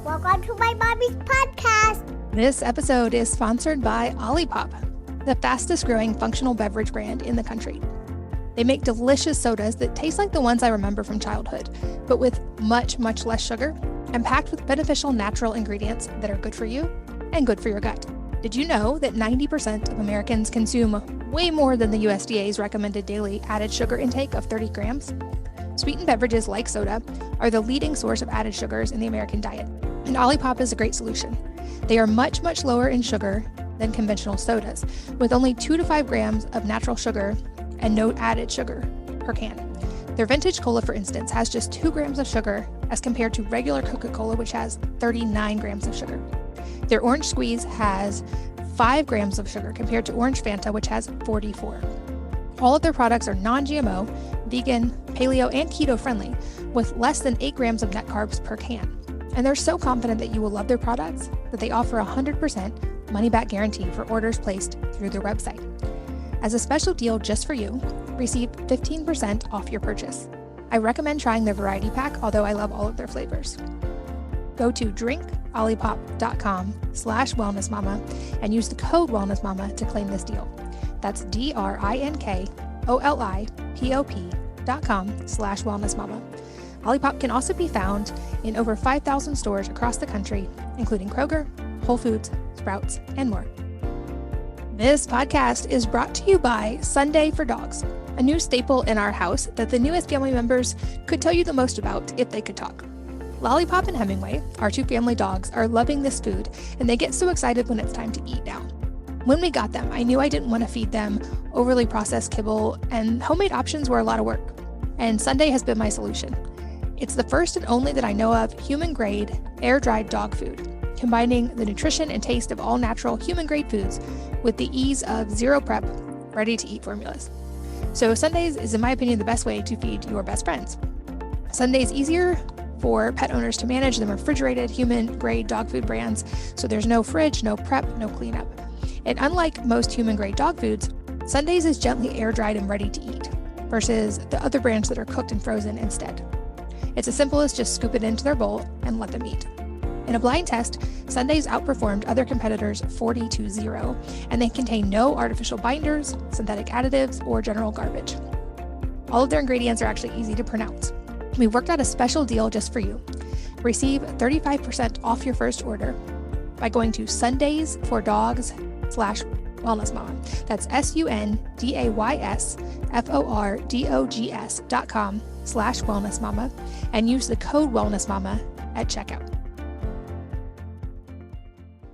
Welcome to my mommy's podcast. This episode is sponsored by Olipop, the fastest growing functional beverage brand in the country. They make delicious sodas that taste like the ones I remember from childhood, but with much, much less sugar and packed with beneficial natural ingredients that are good for you and good for your gut. Did you know that 90% of Americans consume way more than the USDA's recommended daily added sugar intake of 30 grams? Sweetened beverages like soda are the leading source of added sugars in the American diet, and Olipop is a great solution. They are much, much lower in sugar than conventional sodas, with only 2 to 5 grams of natural sugar and no added sugar per can. Their vintage cola, for instance, has just 2 grams of sugar as compared to regular Coca-Cola, which has 39 grams of sugar. Their orange squeeze has 5 grams of sugar compared to orange Fanta, which has 44. All of their products are non-GMO, vegan, paleo, and keto friendly, with less than 8 grams of net carbs per can. And they're so confident that you will love their products that they offer a 100% money-back guarantee for orders placed through their website. As a special deal just for you, receive 15% off your purchase. I recommend trying their variety pack, although I love all of their flavors. Go to drinkolipop.com/wellnessmama and use the code wellnessmama to claim this deal. That's drinkolipop.com/wellnessmama. Olipop can also be found in over 5,000 stores across the country, including Kroger, Whole Foods, Sprouts, and more. This podcast is brought to you by Sunday for Dogs, a new staple in our house that the newest family members could tell you the most about if they could talk. Lollipop and Hemingway, our 2 family dogs, are loving this food, and they get so excited when it's time to eat now. When we got them, I knew I didn't want to feed them overly processed kibble, and homemade options were a lot of work. And Sunday has been my solution. It's the first and only that I know of human-grade, air-dried dog food, combining the nutrition and taste of all-natural human-grade foods with the ease of zero prep, ready-to-eat formulas. So Sundays is, in my opinion, the best way to feed your best friends. Sundays easier for pet owners to manage than refrigerated human-grade dog food brands, so there's no fridge, no prep, no cleanup. And unlike most human-grade dog foods, Sundays is gently air-dried and ready to eat, versus the other brands that are cooked and frozen instead. It's as simple as just scoop it into their bowl and let them eat. In a blind test, Sundays outperformed other competitors 40-0, and they contain no artificial binders, synthetic additives, or general garbage. All of their ingredients are actually easy to pronounce. We worked out a special deal just for you. Receive 35% off your first order by going to sundaysfordogs/wellnessmama. That's sundaysfordogs.com/wellnessmama and use the code wellnessmama at checkout.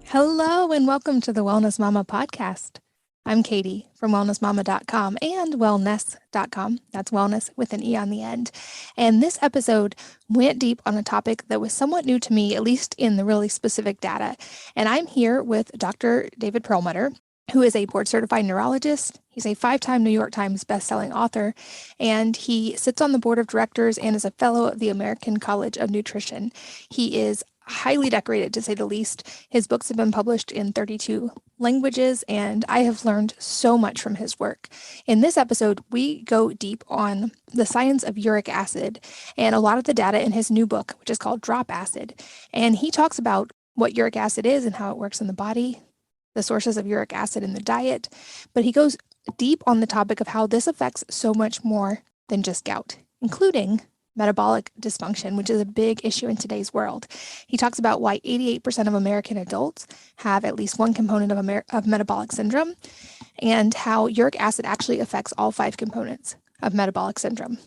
Hello and welcome to the Wellness Mama podcast. I'm Katie from wellnessmama.com and wellness.com. That's wellness with an E on the end. And this episode went deep on a topic that was somewhat new to me, at least in the really specific data. And I'm here with Dr. David Perlmutter, who is a board-certified neurologist. He's a 5-time New York Times bestselling author, and he sits on the board of directors and is a fellow of the American College of Nutrition. He is highly decorated, to say the least. His books have been published in 32 languages, and I have learned so much from his work. In this episode, we go deep on the science of uric acid and a lot of the data in his new book, which is called Drop Acid. And he talks about what uric acid is and how it works in the body, the sources of uric acid in the diet, but he goes deep on the topic of how this affects so much more than just gout, including metabolic dysfunction, which is a big issue in today's world. He talks about why 88% of American adults have at least one component of metabolic syndrome, and how uric acid actually affects all 5 components of metabolic syndrome.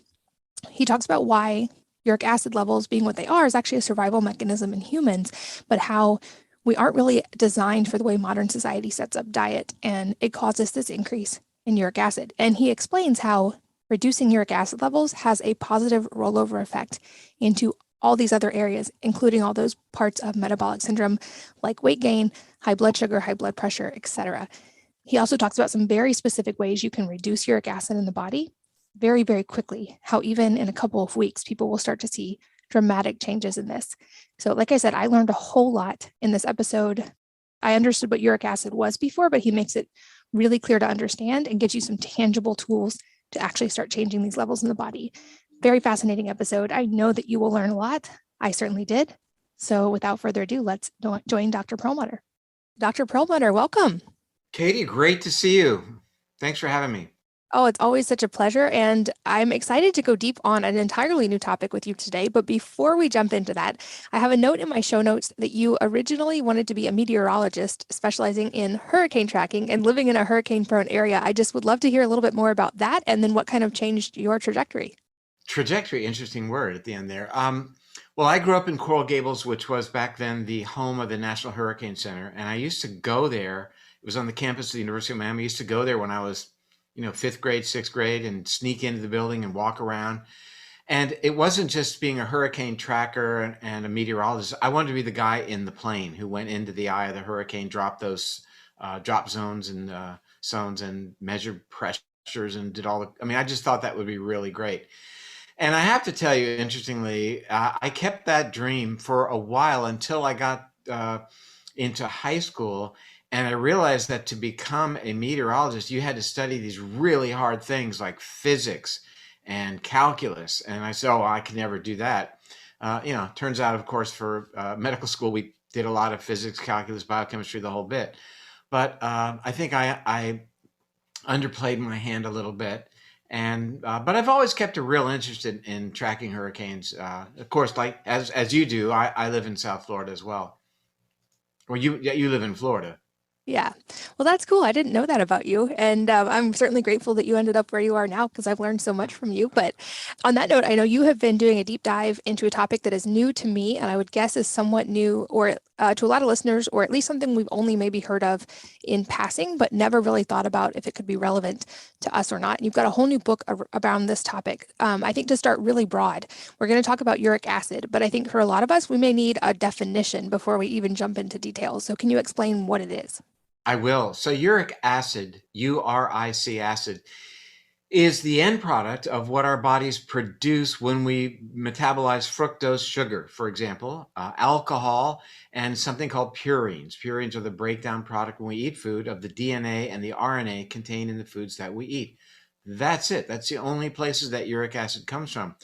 He talks about why uric acid levels, being what they are, is actually a survival mechanism in humans, but how we aren't really designed for the way modern society sets up diet, and it causes this increase in uric acid. And he explains how reducing uric acid levels has a positive rollover effect into all these other areas, including all those parts of metabolic syndrome like weight gain, high blood sugar, high blood pressure, etc. He also talks about some very specific ways you can reduce uric acid in the body very, very quickly, how even in a couple of weeks, people will start to see dramatic changes in this. So like I said, I learned a whole lot in this episode. I understood what uric acid was before, but he makes it really clear to understand and gives you some tangible tools to actually start changing these levels in the body. Very fascinating episode. I know that you will learn a lot. I certainly did. So without further ado, let's join Dr. Perlmutter. Dr. Perlmutter, welcome. Katie, great to see you. Thanks for having me. Oh, it's always such a pleasure. And I'm excited to go deep on an entirely new topic with you today. But before we jump into that, I have a note in my show notes that you originally wanted to be a meteorologist specializing in hurricane tracking and living in a hurricane-prone area. I just would love to hear a little bit more about that and then what kind of changed your trajectory. Trajectory, interesting word at the end there. Well, I grew up in Coral Gables, which was back then the home of the National Hurricane Center. And I used to go there. It was on the campus of the University of Miami. I used to go there when I was, fifth grade, sixth grade, and sneak into the building and walk around. And it wasn't just being a hurricane tracker and a meteorologist. I wanted to be the guy in the plane who went into the eye of the hurricane, dropped those drop zones and zones and measured pressures and did all the, I just thought that would be really great. And I have to tell you, interestingly, I kept that dream for a while until I got into high school. And I realized that to become a meteorologist, you had to study these really hard things like physics and calculus. And I said, oh, I can never do that. Turns out, of course, for medical school, we did a lot of physics, calculus, biochemistry, the whole bit. But I think I underplayed my hand a little bit. And but I've always kept a real interest in tracking hurricanes. Of course, like as you do, I live in South Florida as well. Or you live in Florida. Yeah. Well, that's cool. I didn't know that about you. And I'm certainly grateful that you ended up where you are now because I've learned so much from you. But on that note, I know you have been doing a deep dive into a topic that is new to me and I would guess is somewhat new or to a lot of listeners, or at least something we've only maybe heard of in passing, but never really thought about if it could be relevant to us or not. And you've got a whole new book around this topic. I think to start really broad, we're going to talk about uric acid, but I think for a lot of us, we may need a definition before we even jump into details. So can you explain what it is? I will. So uric acid, URIC acid, is the end product of what our bodies produce when we metabolize fructose sugar, for example, alcohol, and something called purines. Purines are the breakdown product when we eat food of the DNA and the RNA contained in the foods that we eat. That's it. That's the only places that uric acid comes from.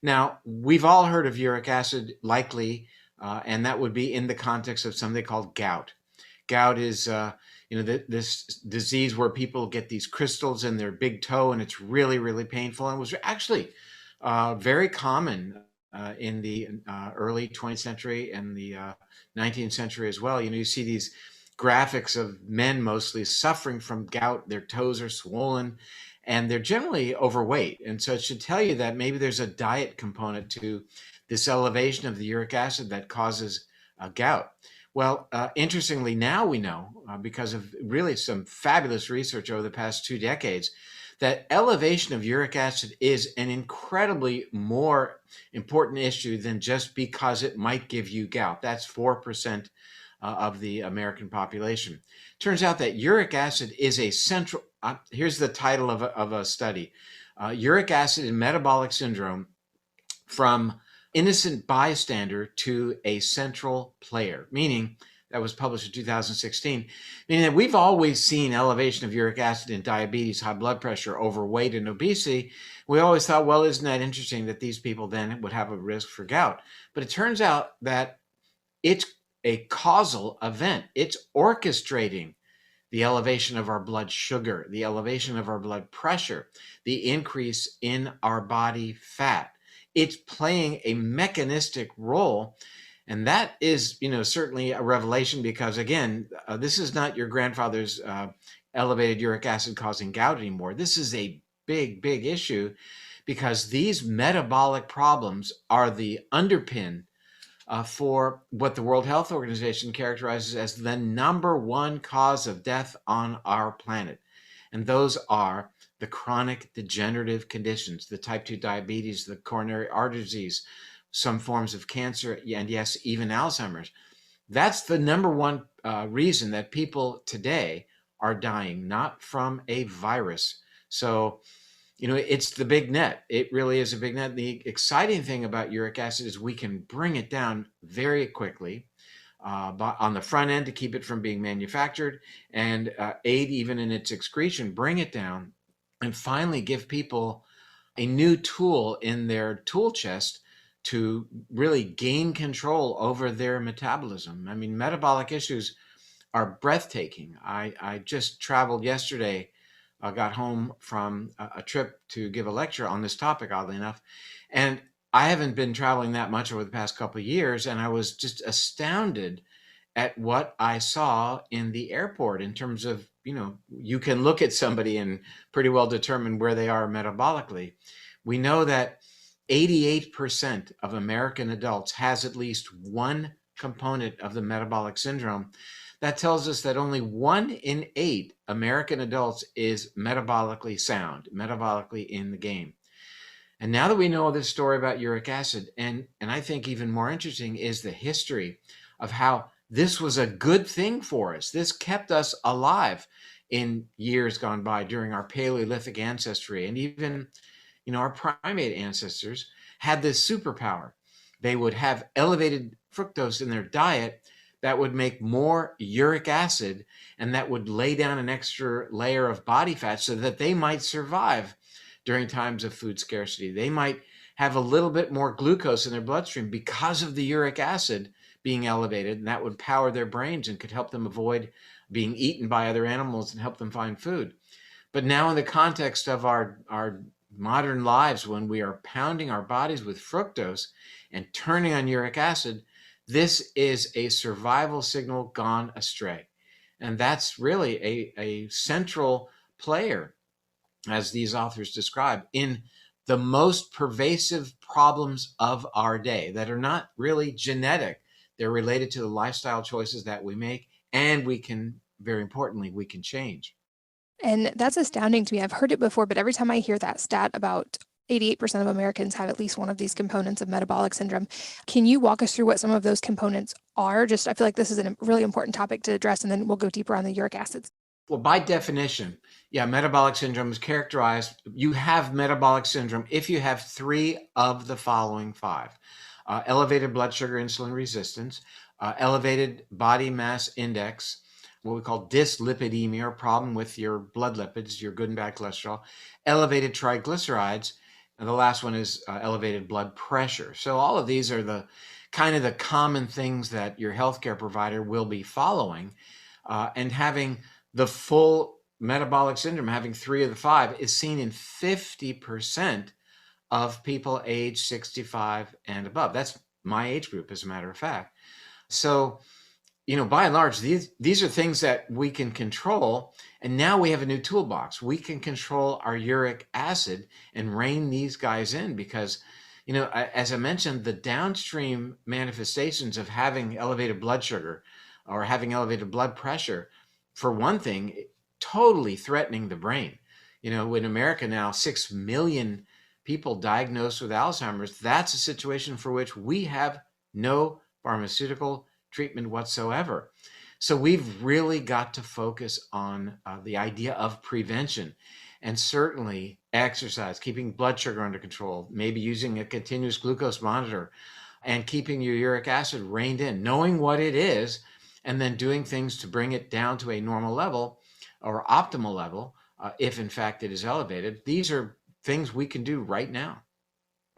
Now, we've all heard of uric acid, likely, and that would be in the context of something called gout. Gout is this disease where people get these crystals in their big toe and it's really, really painful, and was actually very common in the early 20th century and the 19th century as well. You see these graphics of men mostly suffering from gout. Their toes are swollen and they're generally overweight. And so it should tell you that maybe there's a diet component to this elevation of the uric acid that causes gout. Well, interestingly, now we know, because of really some fabulous research over the past 2 decades, that elevation of uric acid is an incredibly more important issue than just because it might give you gout. That's 4% of the American population. Turns out that uric acid is a central, here's the title of a study, Uric Acid and Metabolic Syndrome from Innocent Bystander to a Central Player, meaning that was published in 2016, meaning that we've always seen elevation of uric acid in diabetes, high blood pressure, overweight, and obesity. We always thought, well, isn't that interesting that these people then would have a risk for gout? But it turns out that it's a causal event. It's orchestrating the elevation of our blood sugar, the elevation of our blood pressure, the increase in our body fat. It's playing a mechanistic role. And that is, certainly a revelation because, again, this is not your grandfather's elevated uric acid causing gout anymore. This is a big, big issue because these metabolic problems are the underpin for what the World Health Organization characterizes as the #1 cause of death on our planet. And those are the chronic degenerative conditions, the type 2 diabetes, the coronary artery disease, some forms of cancer, and yes, even Alzheimer's. That's the #1 reason that people today are dying, not from a virus. So, it's the big net. It really is a big net. The exciting thing about uric acid is we can bring it down very quickly but on the front end to keep it from being manufactured and aid even in its excretion, bring it down, and finally give people a new tool in their tool chest to really gain control over their metabolism. I mean, metabolic issues are breathtaking. I just traveled yesterday. I got home from a trip to give a lecture on this topic, oddly enough. And I haven't been traveling that much over the past couple of years. And I was just astounded at what I saw in the airport in terms of, you can look at somebody and pretty well determine where they are metabolically. We know that 88% of American adults has at least one component of the metabolic syndrome. That tells us that only 1 in 8 American adults is metabolically sound, metabolically in the game. And now that we know this story about uric acid, and I think even more interesting is the history of how this was a good thing for us. This kept us alive in years gone by during our Paleolithic ancestry, and even our primate ancestors had this superpower. They would have elevated fructose in their diet that would make more uric acid, and that would lay down an extra layer of body fat so that they might survive during times of food scarcity. They might have a little bit more glucose in their bloodstream because of the uric acid being elevated, and that would power their brains and could help them avoid being eaten by other animals and help them find food. But now in the context of our modern lives, when we are pounding our bodies with fructose and turning on uric acid, this is a survival signal gone astray. And that's really a central player, as these authors describe, in the most pervasive problems of our day that are not really genetic. They're related to the lifestyle choices that we make, and we can, very importantly, we can change. And that's astounding to me. I've heard it before, but every time I hear that stat about 88% of Americans have at least one of these components of metabolic syndrome, can you walk us through what some of those components are? I feel like this is a really important topic to address, and then we'll go deeper on the uric acids. Well, by definition, metabolic syndrome is characterized. You have metabolic syndrome if you have 3 of the following 5. Elevated blood sugar insulin resistance, elevated body mass index, what we call dyslipidemia, or problem with your blood lipids, your good and bad cholesterol, elevated triglycerides, and the last one is elevated blood pressure. So all of these are the kind of the common things that your healthcare provider will be following, and having the full metabolic syndrome, having 3 of the 5, is seen in 50% of people age 65 and above. That's my age group, as a matter of fact. So, by and large, these are things that we can control. And now we have a new toolbox. We can control our uric acid and rein these guys in because, as I mentioned, the downstream manifestations of having elevated blood sugar or having elevated blood pressure, for one thing, totally threatening the brain. In America now, 6 million people diagnosed with Alzheimer's. That's a situation for which we have no pharmaceutical treatment whatsoever. So we've really got to focus on the idea of prevention, and certainly exercise, keeping blood sugar under control, maybe using a continuous glucose monitor, and keeping your uric acid reined in, knowing what it is, and then doing things to bring it down to a normal level or optimal level, if in fact it is elevated. These are things we can do right now.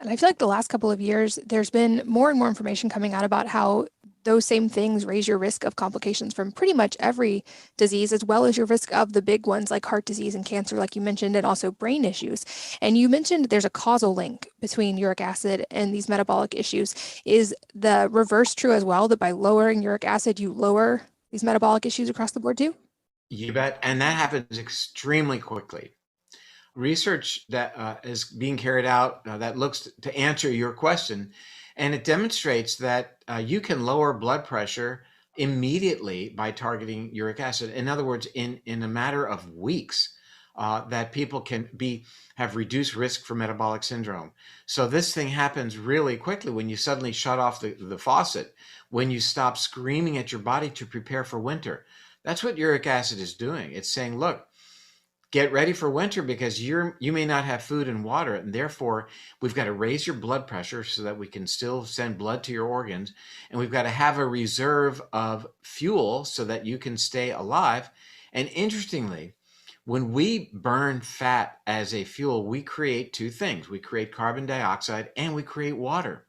And I feel like the last couple of years, there's been more and more information coming out about how those same things raise your risk of complications from pretty much every disease, as well as your risk of the big ones like heart disease and cancer, like you mentioned, and also brain issues. And you mentioned there's a causal link between uric acid and these metabolic issues. Is the reverse true as well, that by lowering uric acid, you lower these metabolic issues across the board too? You bet. And that happens extremely quickly. Research that is being carried out that looks to answer your question, and it demonstrates that you can lower blood pressure immediately by targeting uric acid. In other words, in a matter of weeks, that people can have reduced risk for metabolic syndrome. So this thing happens really quickly when you suddenly shut off the faucet, when you stop screaming at your body to prepare for winter. That's what uric acid is doing. It's saying, look, get ready for winter because you may not have food and water, and therefore we've got to raise your blood pressure so that we can still send blood to your organs, and we've got to have a reserve of fuel so that you can stay alive. And interestingly, when we burn fat as a fuel, we create 2 things. We create carbon dioxide and we create water.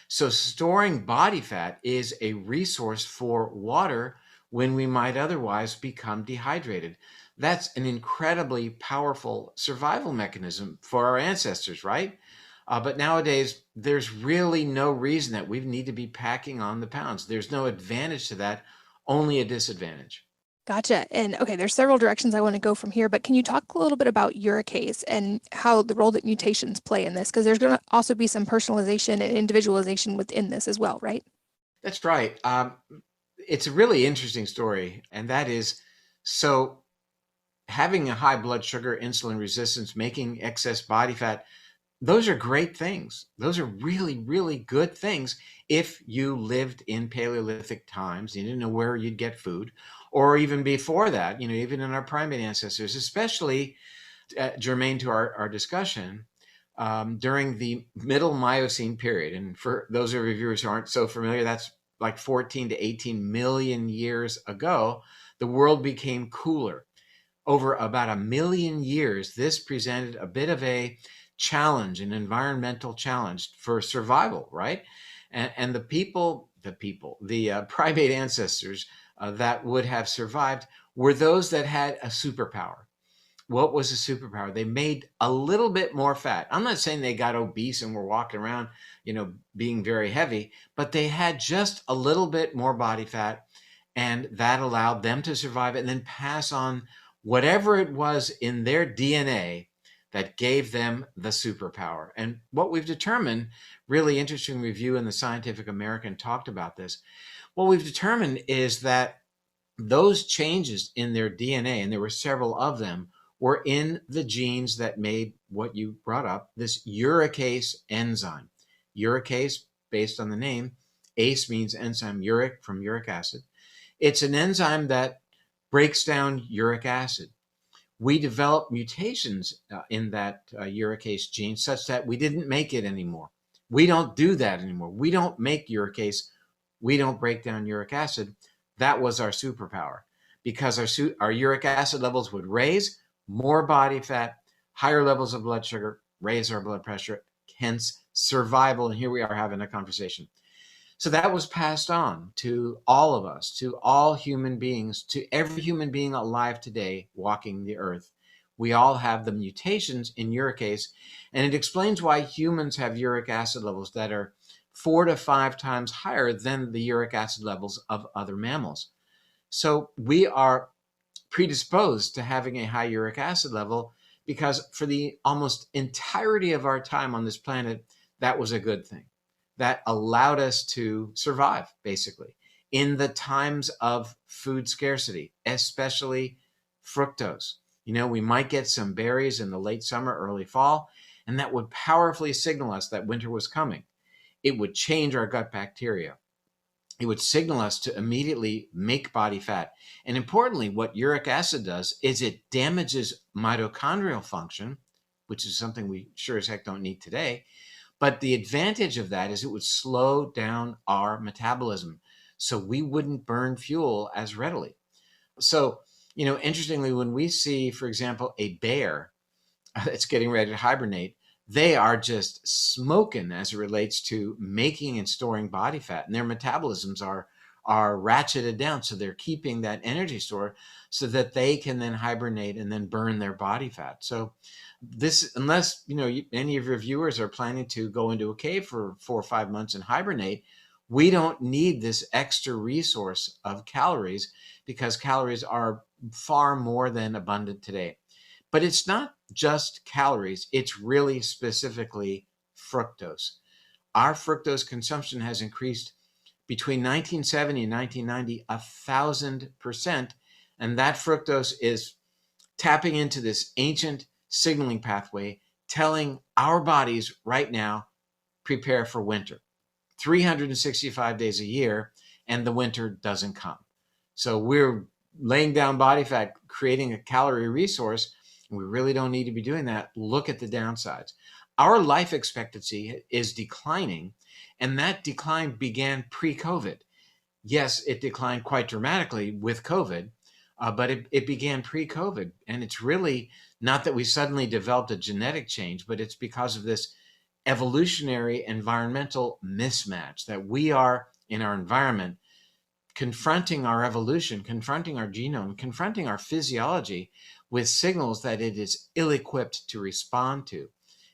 So storing body fat is a resource for water when we might otherwise become dehydrated. That's an incredibly powerful survival mechanism for our ancestors, right? But nowadays, there's really no reason that we need to be packing on the pounds. There's no advantage to that, only a disadvantage. Gotcha. And okay, there's several directions I want to go from here, but can you talk a little bit about uricase and how the role that mutations play in this? Because there's going to also be some personalization and individualization within this as well, right? That's right. It's a really interesting story, and that is so having a high blood sugar, insulin resistance, making excess body fat, those are great things. Those are really, really good things if you lived in Paleolithic times, you didn't know where you'd get food, or even before that, even in our primate ancestors, especially germane to our discussion, during the middle Miocene period. And for those of your viewers who aren't so familiar, that's like 14 to 18 million years ago, the world became cooler. Over about 1 million years, this presented a bit of a challenge, an environmental challenge for survival, right? And the primate ancestors that would have survived were those that had a superpower. What was a superpower? They made a little bit more fat. I'm not saying they got obese and were walking around, being very heavy, but they had just a little bit more body fat, and that allowed them to survive and then pass on whatever it was in their DNA that gave them the superpower. And what we've determined, really interesting review in the Scientific American talked about this. What we've determined is that those changes in their DNA, and there were several of them, were in the genes that made what you brought up, this uricase enzyme. Uricase, based on the name, ACE means enzyme, uric from uric acid. It's an enzyme that breaks down uric acid. We developed mutations in that uricase gene such that we didn't make it anymore. We don't do that anymore. We don't make uricase. We don't break down uric acid. That was our superpower, because our uric acid levels would raise, more body fat, higher levels of blood sugar, raise our blood pressure, hence survival. And here we are having a conversation. So that was passed on to all of us, to all human beings, to every human being alive today walking the earth. We all have the mutations in uricase, and it explains why humans have uric acid levels that are 4 to 5 times higher than the uric acid levels of other mammals. So we are predisposed to having a high uric acid level because for the almost entirety of our time on this planet, that was a good thing. That allowed us to survive, basically, in the times of food scarcity, especially fructose. We might get some berries in the late summer, early fall, and that would powerfully signal us that winter was coming. It would change our gut bacteria. It would signal us to immediately make body fat. And importantly, what uric acid does is it damages mitochondrial function, which is something we sure as heck don't need today. But the advantage of that is it would slow down our metabolism, so we wouldn't burn fuel as readily. So, interestingly, when we see, for example, a bear that's getting ready to hibernate, they are just smoking as it relates to making and storing body fat, and their metabolisms are ratcheted down. So they're keeping that energy store so that they can then hibernate and then burn their body fat. So this, unless any of your viewers are planning to go into a cave for 4 or 5 months and hibernate, we don't need this extra resource of calories, because calories are far more than abundant today. But it's not just calories, it's really specifically fructose. Our fructose consumption has increased between 1970 and 1990 1,000%, and that fructose is tapping into this ancient signaling pathway, telling our bodies right now, prepare for winter. 365 days a year, and the winter doesn't come. So we're laying down body fat, creating a calorie resource. We really don't need to be doing that. Look at the downsides. Our life expectancy is declining, and that decline began pre-COVID. Yes, it declined quite dramatically with COVID, but it began pre-COVID. And it's really not that we suddenly developed a genetic change, but it's because of this evolutionary environmental mismatch, that we are in our environment confronting our evolution, confronting our genome, confronting our physiology with signals that it is ill-equipped to respond to.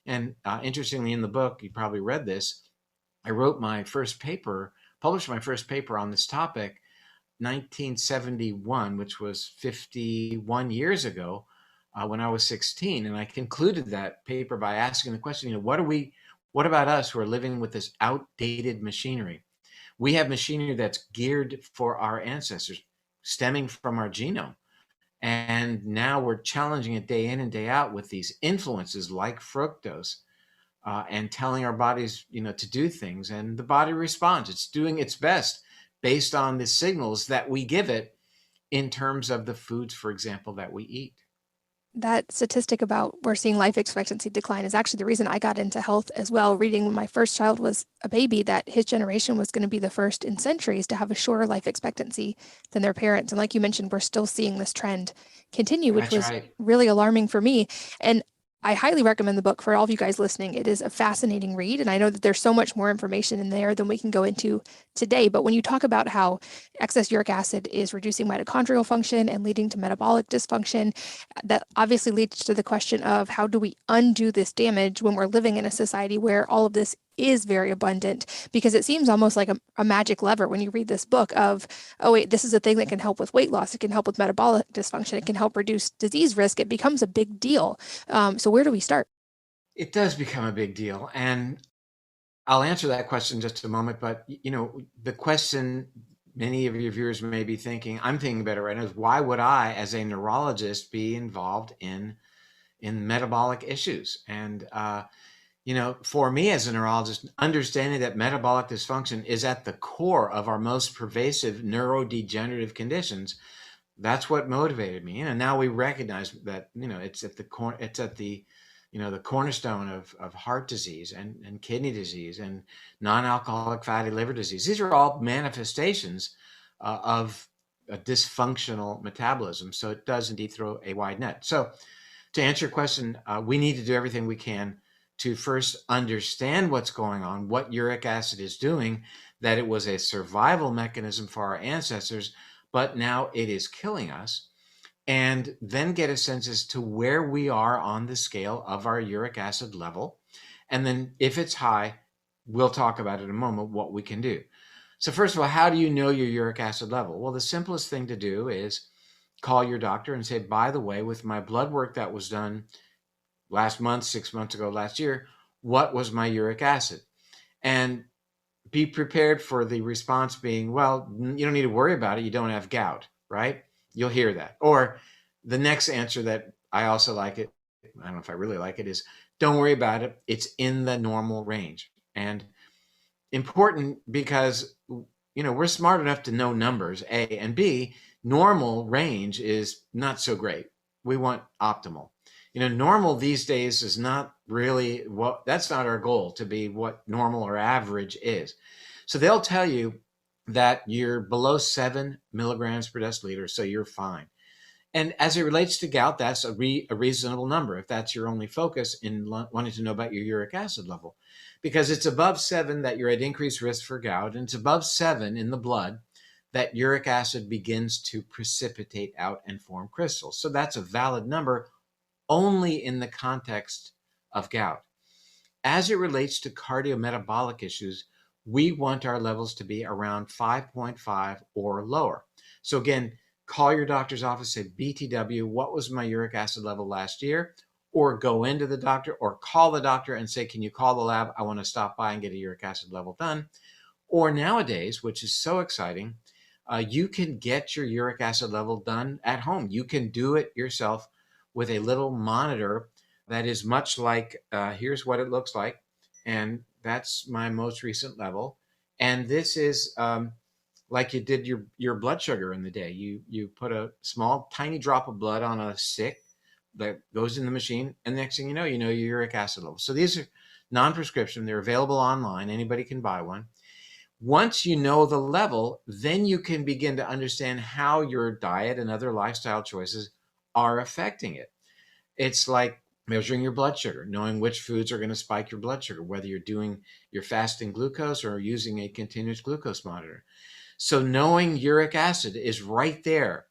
And interestingly, in the book, you probably read this, I wrote my first paper, published my first paper on this topic, 1971, which was 51 years ago, when I was 16. And I concluded that paper by asking the question, what about us who are living with this outdated machinery? We have machinery that's geared for our ancestors, stemming from our genome. And now we're challenging it day in and day out with these influences like fructose, and telling our bodies, to do things. And the body responds. It's doing its best based on the signals that we give it in terms of the foods, for example, that we eat. That statistic about we're seeing life expectancy decline is actually the reason I got into health as well. Reading when my first child was a baby, that his generation was going to be the first in centuries to have a shorter life expectancy than their parents. And like you mentioned, we're still seeing this trend continue, which That's was right. really alarming for me. And I highly recommend the book for all of you guys listening. It is a fascinating read. And I know that there's so much more information in there than we can go into today. But when you talk about how excess uric acid is reducing mitochondrial function and leading to metabolic dysfunction, that obviously leads to the question of how do we undo this damage when we're living in a society where all of this is very abundant, because it seems almost like a magic lever when you read this book of, oh wait, this is a thing that can help with weight loss, it can help with metabolic dysfunction, it can help reduce disease risk. It becomes a big deal. So where do we start? It does become a big deal. And I'll answer that question in just a moment. But, the question many of your viewers may be thinking, I'm thinking about it right now, is why would I, as a neurologist, be involved in metabolic issues? And, for me as a neurologist, understanding that metabolic dysfunction is at the core of our most pervasive neurodegenerative conditions, that's what motivated me. And now we recognize that, it's at the the cornerstone of heart disease and kidney disease and non-alcoholic fatty liver disease. These are all manifestations of a dysfunctional metabolism. So it does indeed throw a wide net. So to answer your question, we need to do everything we can to first understand what's going on, what uric acid is doing, that it was a survival mechanism for our ancestors, but now it is killing us. And then get a sense as to where we are on the scale of our uric acid level. And then if it's high, we'll talk about in a moment what we can do. So first of all, how do you know your uric acid level? Well, the simplest thing to do is call your doctor and say, by the way, with my blood work that was done last month, 6 months ago, last year, what was my uric acid? And be prepared for the response being, well, you don't need to worry about it. You don't have gout, right? You'll hear that. Or the next answer that I also like it, I don't know if I really like it, is don't worry about it. It's in the normal range. And important because, we're smart enough to know numbers, A, and B, normal range is not so great. We want optimal. Normal these days is not really that's not our goal, to be what normal or average is. So they'll tell you that you're below 7 milligrams per deciliter, so you're fine. And as it relates to gout, that's a reasonable number if that's your only focus in wanting to know about your uric acid level, because it's above 7 that you're at increased risk for gout, and it's above 7 in the blood that uric acid begins to precipitate out and form crystals. So that's a valid number only in the context of gout. As it relates to cardiometabolic issues, we want our levels to be around 5.5 or lower. So again, call your doctor's office, say, BTW, what was my uric acid level last year? Or go into the doctor or call the doctor and say, can you call the lab? I want to stop by and get a uric acid level done. Or nowadays, which is so exciting, you can get your uric acid level done at home. You can do it yourself with a little monitor that is much like, here's what it looks like. And that's my most recent level. And this is like you did your blood sugar in the day. You put a small, tiny drop of blood on a stick that goes in the machine. And the next thing you know your uric acid level. So these are non-prescription. They're available online. Anybody can buy one. Once you know the level, then you can begin to understand how your diet and other lifestyle choices are affecting it. It's like measuring your blood sugar, knowing which foods are going to spike your blood sugar, whether you're doing your fasting glucose or using a continuous glucose monitor. So knowing uric acid is right there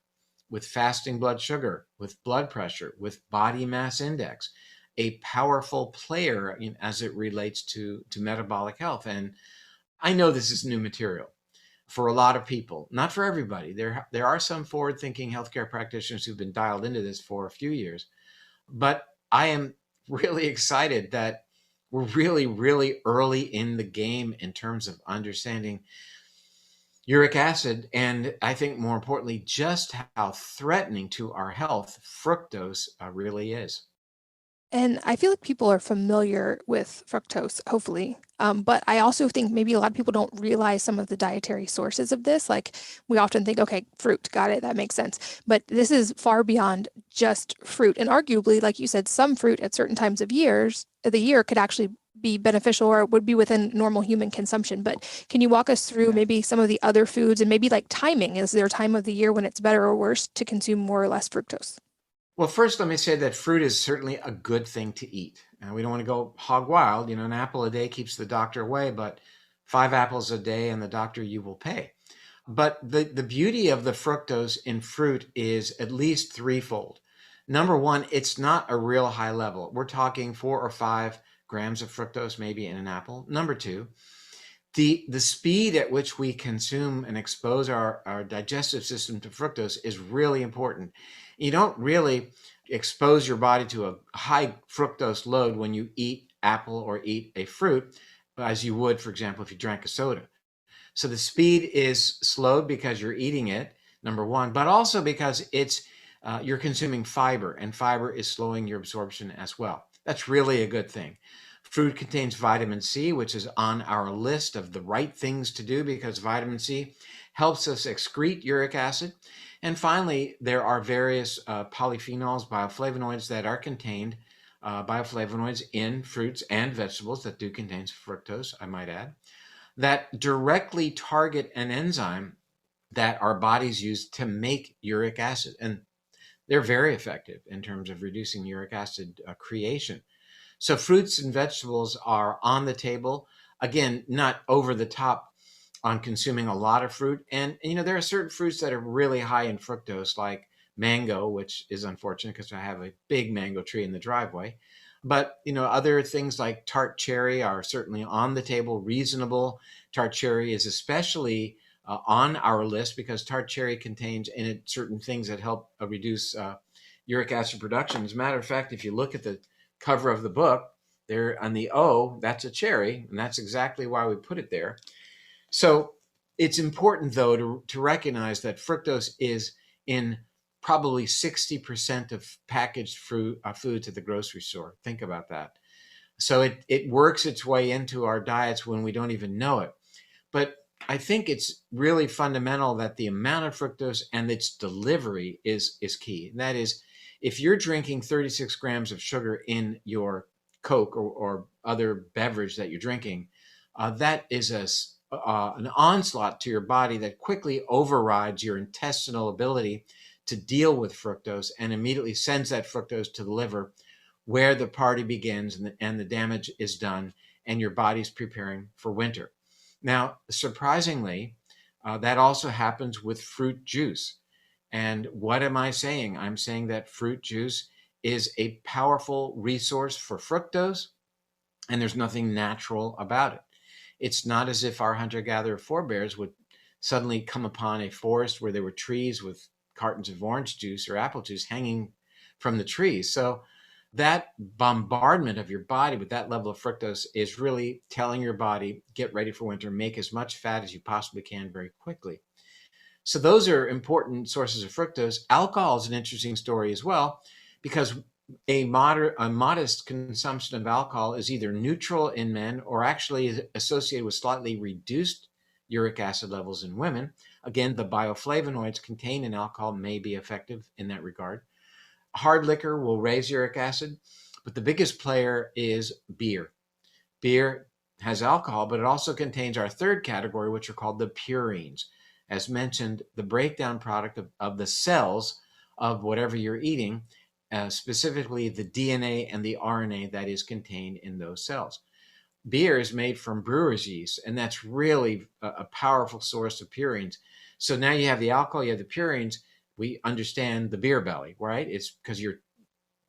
with fasting blood sugar, with blood pressure, with body mass index, a powerful player as it relates to metabolic health. And I know this is new material for a lot of people, not for everybody. There are some forward-thinking healthcare practitioners who've been dialed into this for a few years, but I am really excited that we're really, really early in the game in terms of understanding uric acid, and I think more importantly, just how threatening to our health fructose really is. And I feel like people are familiar with fructose, hopefully. But I also think maybe a lot of people don't realize some of the dietary sources of this. Like we often think, okay, fruit, got it, that makes sense. But this is far beyond just fruit. And arguably, like you said, some fruit at certain times of the year could actually be beneficial or would be within normal human consumption. But can you walk us through maybe some of the other foods and maybe like timing? Is there a time of the year when it's better or worse to consume more or less fructose? Well, first, let me say that fruit is certainly a good thing to eat. And we don't want to go hog wild. An apple a day keeps the doctor away, but 5 apples a day and the doctor you will pay. But the beauty of the fructose in fruit is at least threefold. Number one, it's not a real high level. We're talking 4 or 5 grams of fructose maybe in an apple. Number two, the speed at which we consume and expose our digestive system to fructose is really important. You don't really expose your body to a high fructose load when you eat apple or eat a fruit, as you would, for example, if you drank a soda. So the speed is slowed because you're eating it, number one, but also because you're consuming fiber, and fiber is slowing your absorption as well. That's really a good thing. Fruit contains vitamin C, which is on our list of the right things to do because vitamin C helps us excrete uric acid. And finally, there are various polyphenols, bioflavonoids that are contained, bioflavonoids in fruits and vegetables that do contain fructose, I might add, that directly target an enzyme that our bodies use to make uric acid. And they're very effective in terms of reducing uric acid creation. So fruits and vegetables are on the table. Again, not over the top on consuming a lot of fruit. And there are certain fruits that are really high in fructose, like mango, which is unfortunate because I have a big mango tree in the driveway. But, other things like tart cherry are certainly on the table, reasonable. Tart cherry is especially on our list because tart cherry contains in it certain things that help reduce uric acid production. As a matter of fact, if you look at the cover of the book, there on the O, that's a cherry, and that's exactly why we put it there. So it's important, though, to recognize that fructose is in probably 60% of packaged foods at the grocery store. Think about that. So it works its way into our diets when we don't even know it. But I think it's really fundamental that the amount of fructose and its delivery is key. And that is, if you're drinking 36 grams of sugar in your Coke or other beverage that you're drinking, that is an onslaught to your body that quickly overrides your intestinal ability to deal with fructose and immediately sends that fructose to the liver, where the party begins and the damage is done, and your body's preparing for winter. Now, surprisingly, that also happens with fruit juice. And what am I saying? I'm saying that fruit juice is a powerful resource for fructose, and there's nothing natural about it. It's not as if our hunter-gatherer forebears would suddenly come upon a forest where there were trees with cartons of orange juice or apple juice hanging from the trees. So that bombardment of your body with that level of fructose is really telling your body, get ready for winter, make as much fat as you possibly can very quickly. So those are important sources of fructose. Alcohol is an interesting story as well, because a modest consumption of alcohol is either neutral in men or actually associated with slightly reduced uric acid levels in women. Again, the bioflavonoids contained in alcohol may be effective in that regard. Hard liquor will raise uric acid, but the biggest player is beer. Beer has alcohol, but it also contains our third category, which are called the purines. As mentioned, the breakdown product of the cells of whatever you're eating, specifically the DNA and the RNA that is contained in those cells. Beer is made from brewer's yeast, and that's really a powerful source of purines. So now you have the alcohol, you have the purines. We understand the beer belly, right? It's because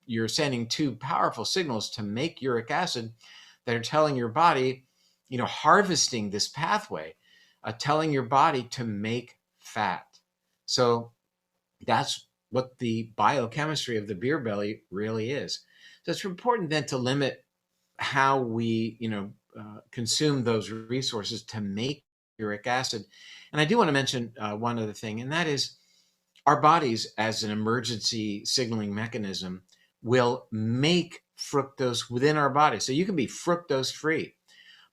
you're sending two powerful signals to make uric acid that are telling your body, harvesting this pathway, telling your body to make fat. So that's what the biochemistry of the beer belly really is. So it's important then to limit how we, consume those resources to make uric acid. And I do want to mention one other thing, and that is our bodies, as an emergency signaling mechanism, will make fructose within our body. So you can be fructose free.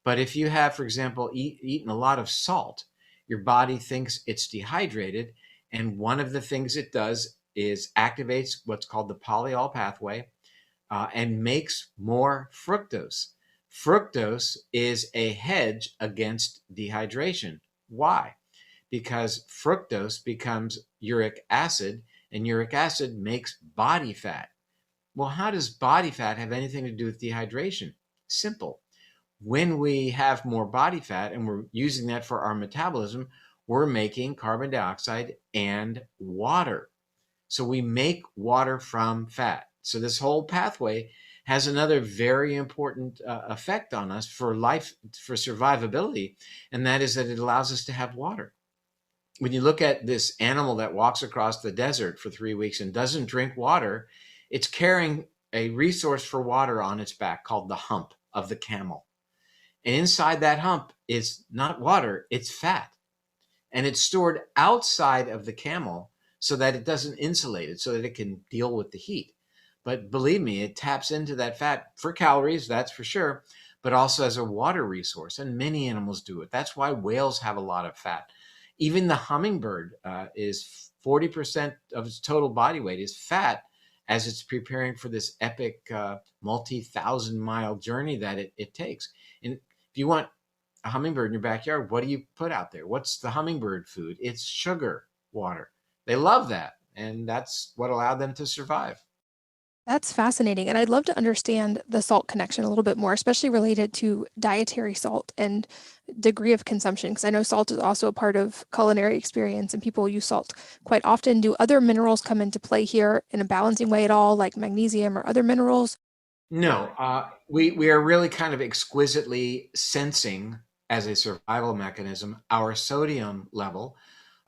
But if you have, for example, eaten a lot of salt, your body thinks it's dehydrated. And one of the things it does is activates what's called the polyol pathway and makes more fructose. Fructose is a hedge against dehydration. Why? Because fructose becomes uric acid, and uric acid makes body fat. Well, how does body fat have anything to do with dehydration? Simple. When we have more body fat and we're using that for our metabolism, we're making carbon dioxide and water. So we make water from fat. So this whole pathway has another very important effect on us for life, for survivability, and that is that it allows us to have water. When you look at this animal that walks across the desert for 3 weeks and doesn't drink water, it's carrying a resource for water on its back called the hump of the camel. And inside that hump is not water, it's fat. And it's stored outside of the camel so that it doesn't insulate it, so that it can deal with the heat. But believe me, it taps into that fat for calories, that's for sure, but also as a water resource. And many animals do it. That's why whales have a lot of fat. Even the hummingbird is 40% of its total body weight is fat as it's preparing for this epic multi-thousand-mile journey that it takes. And if you want a hummingbird in your backyard, what do you put out there? What's the hummingbird food? It's sugar water. They love that, and that's what allowed them to survive. That's fascinating. And I'd love to understand the salt connection a little bit more, especially related to dietary salt and degree of consumption, because I know salt is also a part of culinary experience and people use salt quite often. Do other minerals come into play here in a balancing way at all, like magnesium or other minerals? No, we are really kind of exquisitely sensing, as a survival mechanism, our sodium level,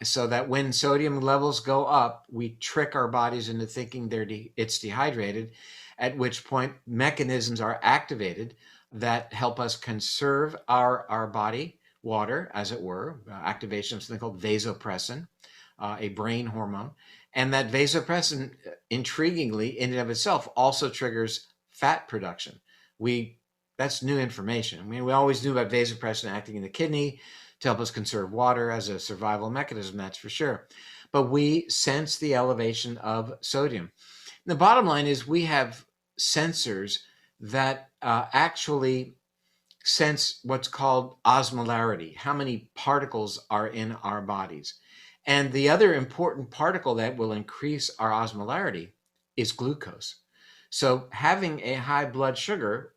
so that when sodium levels go up, we trick our bodies into thinking it's dehydrated, at which point mechanisms are activated that help us conserve our body water, as it were, activation of something called vasopressin, a brain hormone. And that vasopressin, intriguingly, in and of itself, also triggers fat production. That's new information. I mean, we always knew about vasopressin acting in the kidney to help us conserve water as a survival mechanism, that's for sure. But we sense the elevation of sodium. The bottom line is we have sensors that actually sense what's called osmolarity, how many particles are in our bodies. And the other important particle that will increase our osmolarity is glucose. So having a high blood sugar,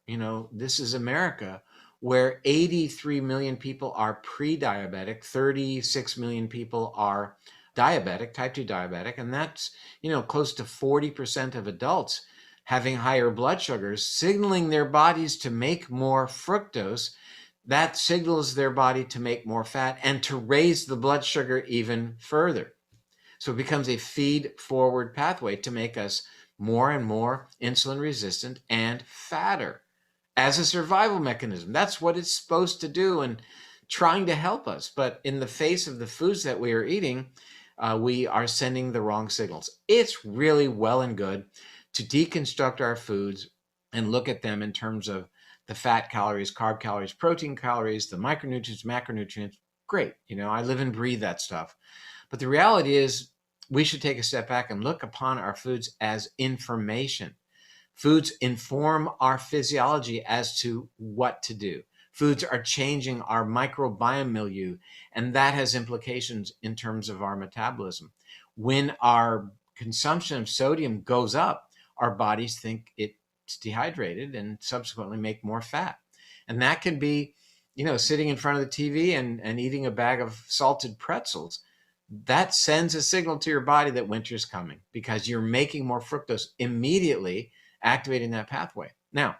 this is America, where 83 million people are pre-diabetic, 36 million people are diabetic, type 2 diabetic, and that's, close to 40% of adults having higher blood sugars, signaling their bodies to make more fructose. That signals their body to make more fat and to raise the blood sugar even further. So it becomes a feed-forward pathway to make us more and more insulin resistant and fatter as a survival mechanism. That's what it's supposed to do and trying to help us. But in the face of the foods that we are eating, we are sending the wrong signals. It's really well and good to deconstruct our foods and look at them in terms of the fat calories, carb calories, protein calories, the micronutrients, macronutrients. Great. I live and breathe that stuff. But the reality is we should take a step back and look upon our foods as information. Foods inform our physiology as to what to do. Foods are changing our microbiome milieu, and that has implications in terms of our metabolism. When our consumption of sodium goes up, our bodies think it's dehydrated and subsequently make more fat. And that can be, sitting in front of the TV and eating a bag of salted pretzels. That sends a signal to your body that winter's coming because you're making more fructose, immediately activating that pathway. Now,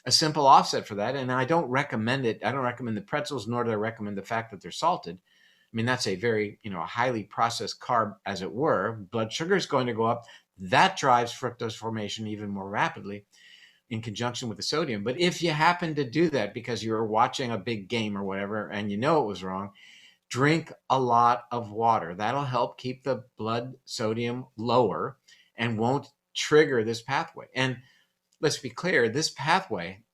a simple offset for that, and I don't recommend it. I don't recommend the pretzels, nor do I recommend the fact that they're salted. I mean, that's a very, highly processed carb, as it were. Blood sugar is going to go up. That drives fructose formation even more rapidly in conjunction with the sodium. But if you happen to do that because you were watching a big game or whatever, and it was wrong, drink a lot of water. That'll help keep the blood sodium lower and won't trigger this pathway. And let's be clear, this pathway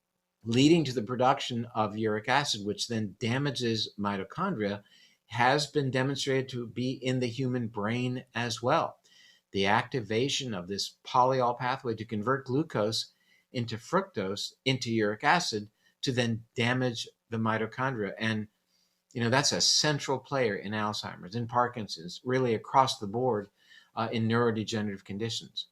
leading to the production of uric acid, which then damages mitochondria, has been demonstrated to be in the human brain as well. The activation of this polyol pathway to convert glucose into fructose, into uric acid, to then damage the mitochondria. And, that's a central player in Alzheimer's, in Parkinson's, really across the board in neurodegenerative conditions.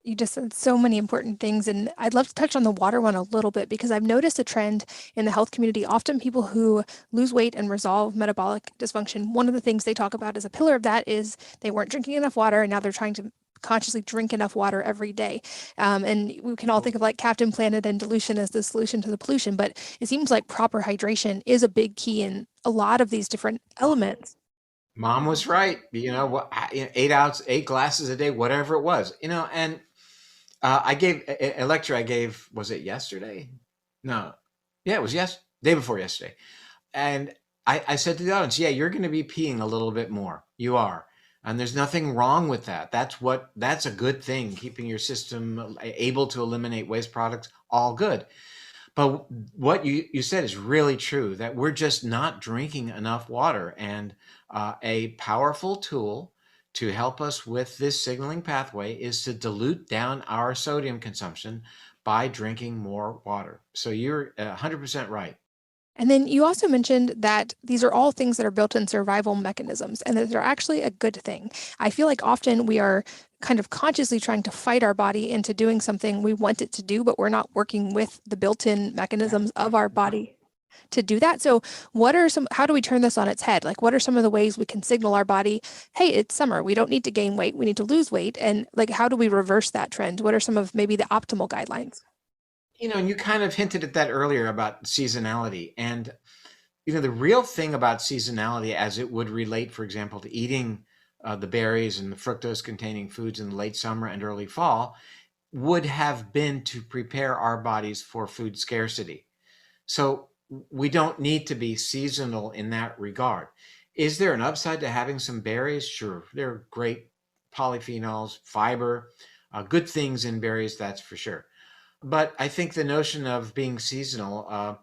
You just said so many important things, and I'd love to touch on the water one a little bit because I've noticed a trend in the health community. Often people who lose weight and resolve metabolic dysfunction, one of the things they talk about as a pillar of that is they weren't drinking enough water, and now they're trying to consciously drink enough water every day. And we can all think of like Captain Planet and dilution as the solution to the pollution, but it seems like proper hydration is a big key in a lot of these different elements. Mom was right. 8 glasses a day, whatever it was, and I gave a lecture. I gave, was it yesterday? No. Yeah, it was day before yesterday. And I said to the audience, yeah, you're going to be peeing a little bit more. You are. And there's nothing wrong with that. That's a good thing. Keeping your system able to eliminate waste products, all good. But what you said is really true, that we're just not drinking enough water. And a powerful tool to help us with this signaling pathway is to dilute down our sodium consumption by drinking more water. So you're 100% right. And then you also mentioned that these are all things that are built in survival mechanisms and that they're actually a good thing. I feel like often we are kind of consciously trying to fight our body into doing something we want it to do, but we're not working with the built-in mechanisms of our body to do that. So how do we turn this on its head? Like, what are some of the ways we can signal our body, hey, it's summer, we don't need to gain weight, we need to lose weight? And like, how do we reverse that trend? What are some of maybe the optimal guidelines? And you kind of hinted at that earlier about seasonality. And, the real thing about seasonality as it would relate, for example, to eating the berries and the fructose containing foods in the late summer and early fall would have been to prepare our bodies for food scarcity. So we don't need to be seasonal in that regard. Is there an upside to having some berries? Sure. They're great polyphenols, fiber, good things in berries, that's for sure. But I think the notion of being seasonal,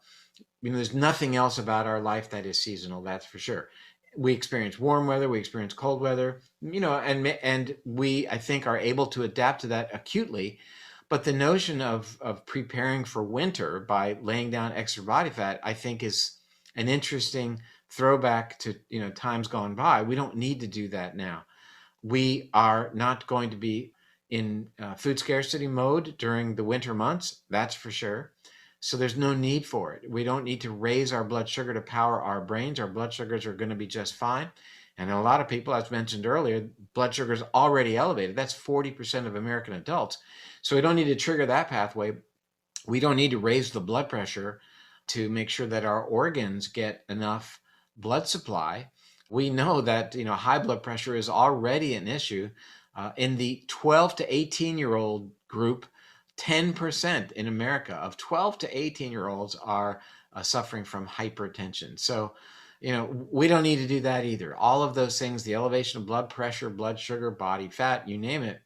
there's nothing else about our life that is seasonal, that's for sure. We experience warm weather, we experience cold weather, and we, I think, are able to adapt to that acutely. But the notion of preparing for winter by laying down extra body fat, I think, is an interesting throwback to times gone by. We don't need to do that now. We are not going to be in food scarcity mode during the winter months, that's for sure. So there's no need for it. We don't need to raise our blood sugar to power our brains. Our blood sugars are going to be just fine. And a lot of people, as mentioned earlier, blood sugar is already elevated. That's 40% of American adults. So we don't need to trigger that pathway. We don't need to raise the blood pressure to make sure that our organs get enough blood supply. We know that high blood pressure is already an issue. In the 12 to 18-year-old group, 10% in America of 12 to 18-year-olds are suffering from hypertension. So, we don't need to do that either. All of those things, the elevation of blood pressure, blood sugar, body fat, you name it,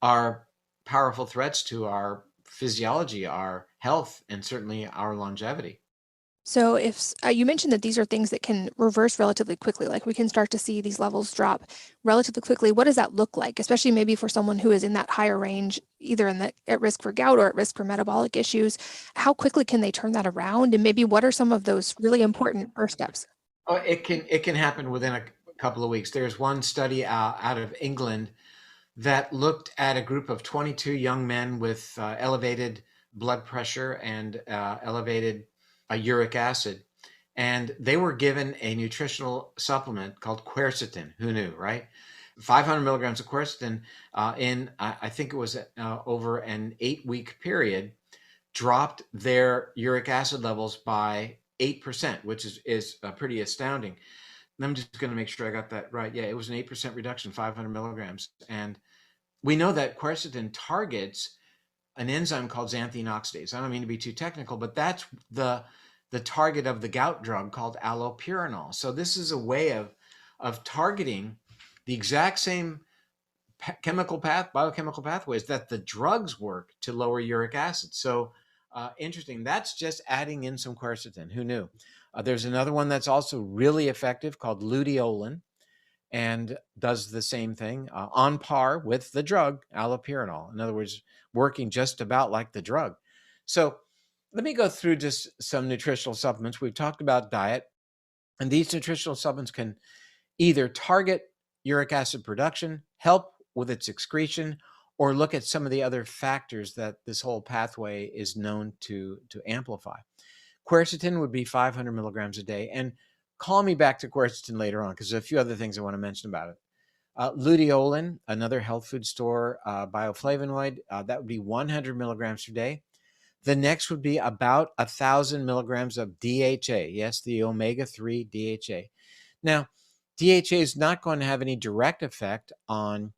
are powerful threats to our physiology, our health, and certainly our longevity. So if you mentioned that these are things that can reverse relatively quickly, like we can start to see these levels drop relatively quickly. What does that look like, especially maybe for someone who is in that higher range, either at risk for gout or at risk for metabolic issues? How quickly can they turn that around? And maybe what are some of those really important first steps? Oh, it can happen within a couple of weeks. There's one study out of England that looked at a group of 22 young men with elevated blood pressure and elevated uric acid. And they were given a nutritional supplement called quercetin. Who knew, right? 500 milligrams of quercetin I think it was over an 8-week period, dropped their uric acid levels by 8%, which is pretty astounding. And I'm just going to make sure I got that right. Yeah, it was an 8% reduction, 500 milligrams. And we know that quercetin targets an enzyme called xanthine oxidase. I don't mean to be too technical, but that's the target of the gout drug called allopurinol. So this is a way of targeting the exact same biochemical pathways that the drugs work to lower uric acid. So interesting. That's just adding in some quercetin. Who knew? There's another one that's also really effective called luteolin, and does the same thing, on par with the drug allopurinol. In other words, working just about like the drug. So let me go through just some nutritional supplements. We've talked about diet, and these nutritional supplements can either target uric acid production, help with its excretion, or look at some of the other factors that this whole pathway is known to amplify. Quercetin would be 500 milligrams a day. And call me back to quercetin later on, because there's a few other things I want to mention about it. Luteolin, another health food store bioflavonoid, that would be 100 milligrams per day. The next would be about 1,000 milligrams of DHA. Yes, the omega-3 DHA. Now, DHA is not going to have any direct effect on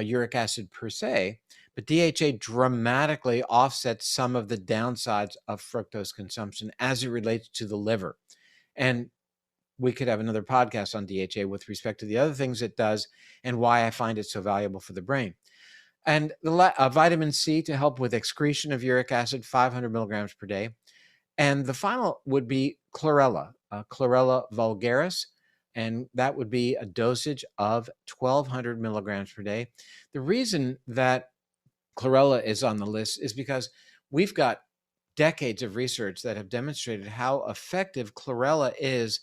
uric acid per se, but DHA dramatically offsets some of the downsides of fructose consumption as it relates to the liver. And we could have another podcast on DHA with respect to the other things it does and why I find it so valuable for the brain. And vitamin C to help with excretion of uric acid, 500 milligrams per day. And the final would be chlorella, chlorella vulgaris, and that would be a dosage of 1,200 milligrams per day. The reason that chlorella is on the list is because we've got decades of research that have demonstrated how effective chlorella is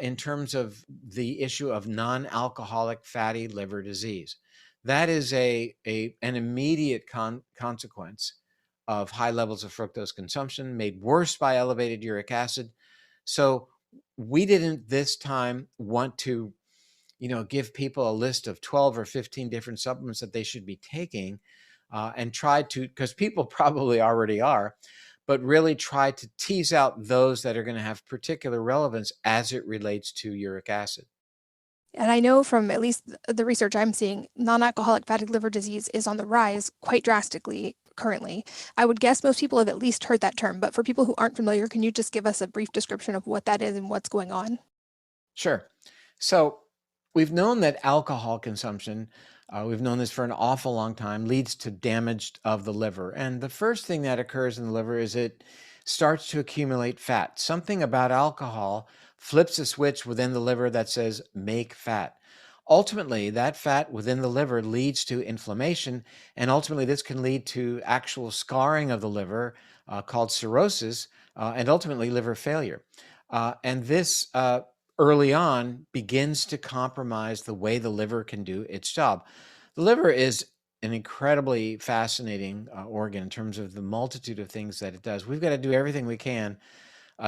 in terms of the issue of non-alcoholic fatty liver disease. That is an immediate consequence of high levels of fructose consumption, made worse by elevated uric acid. So we didn't this time want to, give people a list of 12 or 15 different supplements that they should be taking and try to, because people probably already are, but really try to tease out those that are going to have particular relevance as it relates to uric acid. And I know from at least the research I'm seeing, non-alcoholic fatty liver disease is on the rise quite drastically currently. I would guess most people have at least heard that term, but for people who aren't familiar, can you just give us a brief description of what that is and what's going on? Sure. So we've known that alcohol consumption, we've known this for an awful long time, leads to damage of the liver. And the first thing that occurs in the liver is it starts to accumulate fat. Something about alcohol flips a switch within the liver that says make fat. Ultimately, that fat within the liver leads to inflammation, and ultimately this can lead to actual scarring of the liver called cirrhosis, and ultimately liver failure. And this early on begins to compromise the way the liver can do its job. The liver is an incredibly fascinating organ in terms of the multitude of things that it does. We've got to do everything we can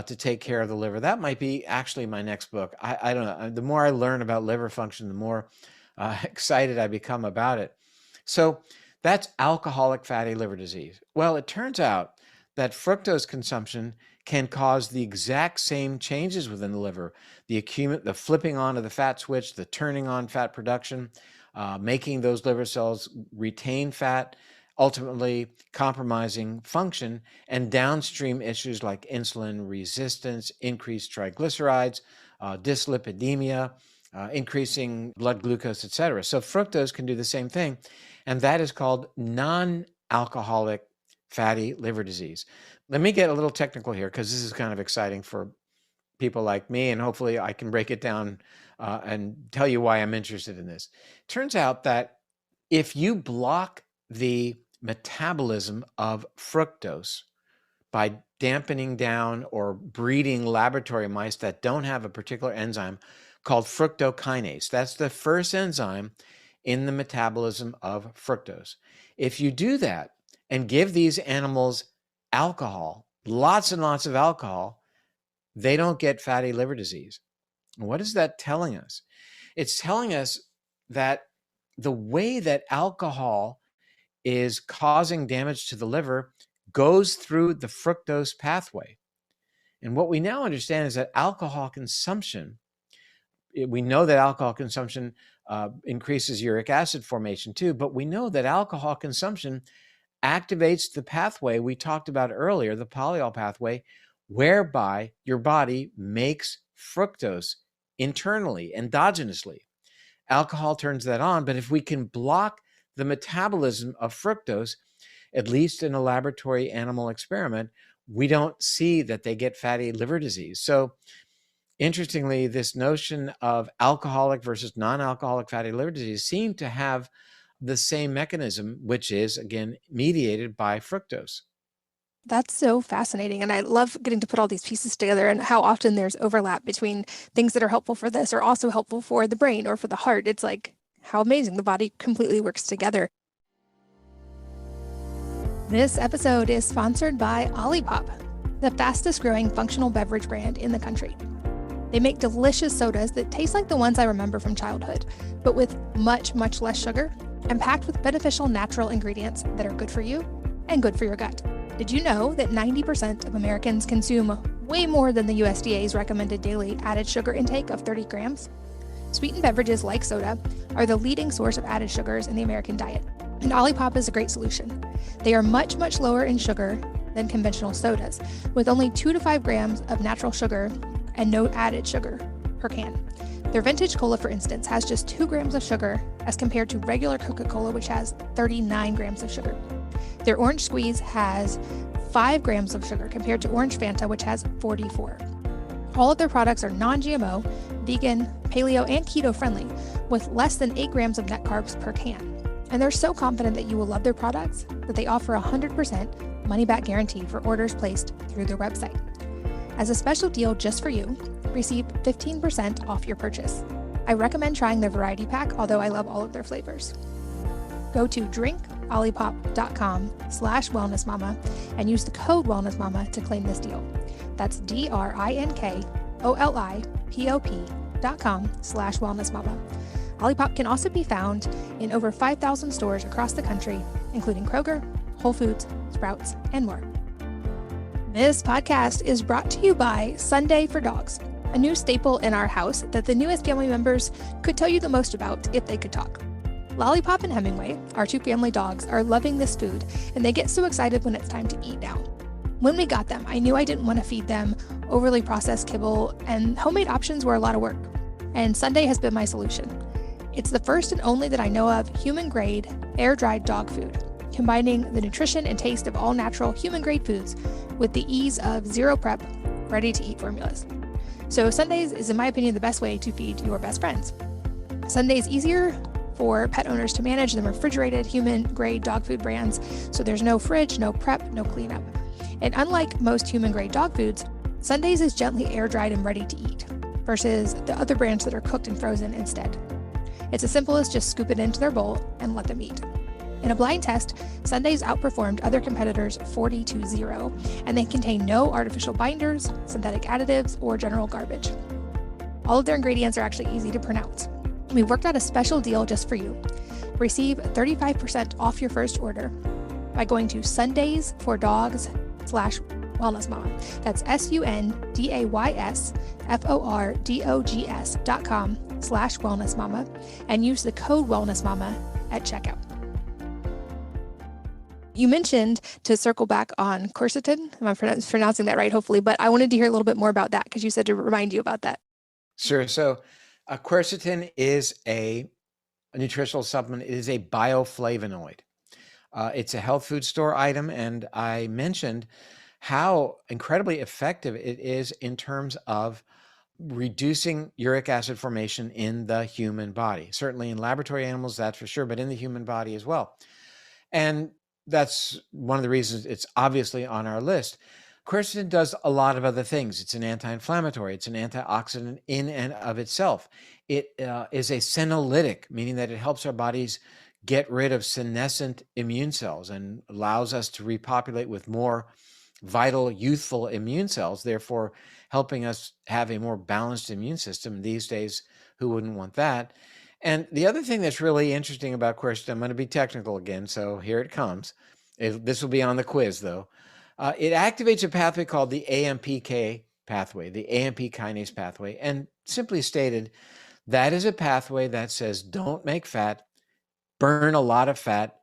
to take care of the liver. That might be actually my next book. I don't know. The more I learn about liver function, the more excited I become about it. So that's alcoholic fatty liver disease. Well, it turns out that fructose consumption can cause the exact same changes within the liver, the flipping on of the fat switch, the turning on fat production, making those liver cells retain fat, ultimately compromising function, and downstream issues like insulin resistance, increased triglycerides, dyslipidemia, increasing blood glucose, etc. So fructose can do the same thing, and that is called non-alcoholic fatty liver disease. Let me get a little technical here because this is kind of exciting for people like me, and hopefully I can break it down and tell you why I'm interested in this. Turns out that if you block the metabolism of fructose by dampening down or breeding laboratory mice that don't have a particular enzyme called fructokinase, that's the first enzyme in the metabolism of fructose. If you do that and give these animals alcohol, lots and lots of alcohol, they don't get fatty liver disease. What is that telling us? It's telling us that the way that alcohol is causing damage to the liver goes through the fructose pathway. And what we now understand is that alcohol consumption, we know that alcohol consumption increases uric acid formation too, but we know that alcohol consumption activates the pathway we talked about earlier, the polyol pathway, whereby your body makes fructose internally, endogenously. Alcohol turns that on, but if we can block the metabolism of fructose, at least in a laboratory animal experiment, we don't see that they get fatty liver disease. So interestingly, this notion of alcoholic versus non-alcoholic fatty liver disease seem to have the same mechanism, which is, again, mediated by fructose. That's so fascinating. And I love getting to put all these pieces together and how often there's overlap between things that are helpful for this are also helpful for the brain or for the heart. It's like how amazing the body completely works together. This episode is sponsored by Olipop, the fastest growing functional beverage brand in the country. They make delicious sodas that taste like the ones I remember from childhood, but with much, much less sugar and packed with beneficial natural ingredients that are good for you and good for your gut. Did you know that 90% of Americans consume way more than the USDA's recommended daily added sugar intake of 30 grams? Sweetened beverages like soda are the leading source of added sugars in the American diet, and Olipop is a great solution. They are much, much lower in sugar than conventional sodas, with only 2 to 5 grams of natural sugar and no added sugar per can. Their vintage cola, for instance, has just 2 grams of sugar as compared to regular Coca-Cola, which has 39 grams of sugar. Their orange squeeze has 5 grams of sugar compared to orange Fanta, which has 44. All of their products are non-GMO, vegan, paleo, and keto friendly, with less than 8 grams of net carbs per can. And they're so confident that you will love their products that they offer a 100% money-back guarantee for orders placed through their website. As a special deal just for you, receive 15% off your purchase. I recommend trying their variety pack, although I love all of their flavors. Go to drinkolipop.com/wellnessmama and use the code wellnessmama to claim this deal. That's drinkolipop.com/wellnessmama. Olipop can also be found in over 5,000 stores across the country, including Kroger, Whole Foods, Sprouts, and more. This podcast is brought to you by Sunday for Dogs, a new staple in our house that the newest family members could tell you the most about if they could talk. Lollipop and Hemingway, our 2 family dogs, are loving this food, and they get so excited when it's time to eat now. When we got them, I knew I didn't want to feed them overly processed kibble, and homemade options were a lot of work. And Sunday has been my solution. It's the first and only that I know of human-grade, air-dried dog food, combining the nutrition and taste of all-natural human-grade foods with the ease of zero prep, ready-to-eat formulas. So Sundays is, in my opinion, the best way to feed your best friends. Sunday is easier for pet owners to manage than refrigerated human-grade dog food brands, so there's no fridge, no prep, no cleanup. And unlike most human-grade dog foods, Sundays is gently air-dried and ready to eat, versus the other brands that are cooked and frozen instead. It's as simple as just scoop it into their bowl and let them eat. In a blind test, Sundays outperformed other competitors 40-0, and they contain no artificial binders, synthetic additives, or general garbage. All of their ingredients are actually easy to pronounce. We worked out a special deal just for you. Receive 35% off your first order by going to sundaysfordogs/wellnessmama. That's sundaysfordogs.com/wellnessmama and use the code wellnessmama at checkout. You mentioned, to circle back on quercetin, am I pronouncing that right, hopefully, but I wanted to hear a little bit more about that because you said to remind you about that. Sure. So quercetin is a nutritional supplement. It is a bioflavonoid. It's a health food store item, and I mentioned how incredibly effective it is in terms of reducing uric acid formation in the human body. Certainly in laboratory animals, that's for sure, but in the human body as well. And that's one of the reasons it's obviously on our list. Quercetin does a lot of other things. It's an anti-inflammatory. It's an antioxidant in and of itself. It is a senolytic, meaning that it helps our bodies get rid of senescent immune cells and allows us to repopulate with more vital, youthful immune cells, therefore helping us have a more balanced immune system. These days, who wouldn't want that? And the other thing that's really interesting about quercetin, I'm going to be technical again, so here it comes. This will be on the quiz, though. It activates a pathway called the Ampk pathway, the AMP kinase pathway. And simply stated, that is a pathway that says don't make fat, burn a lot of fat,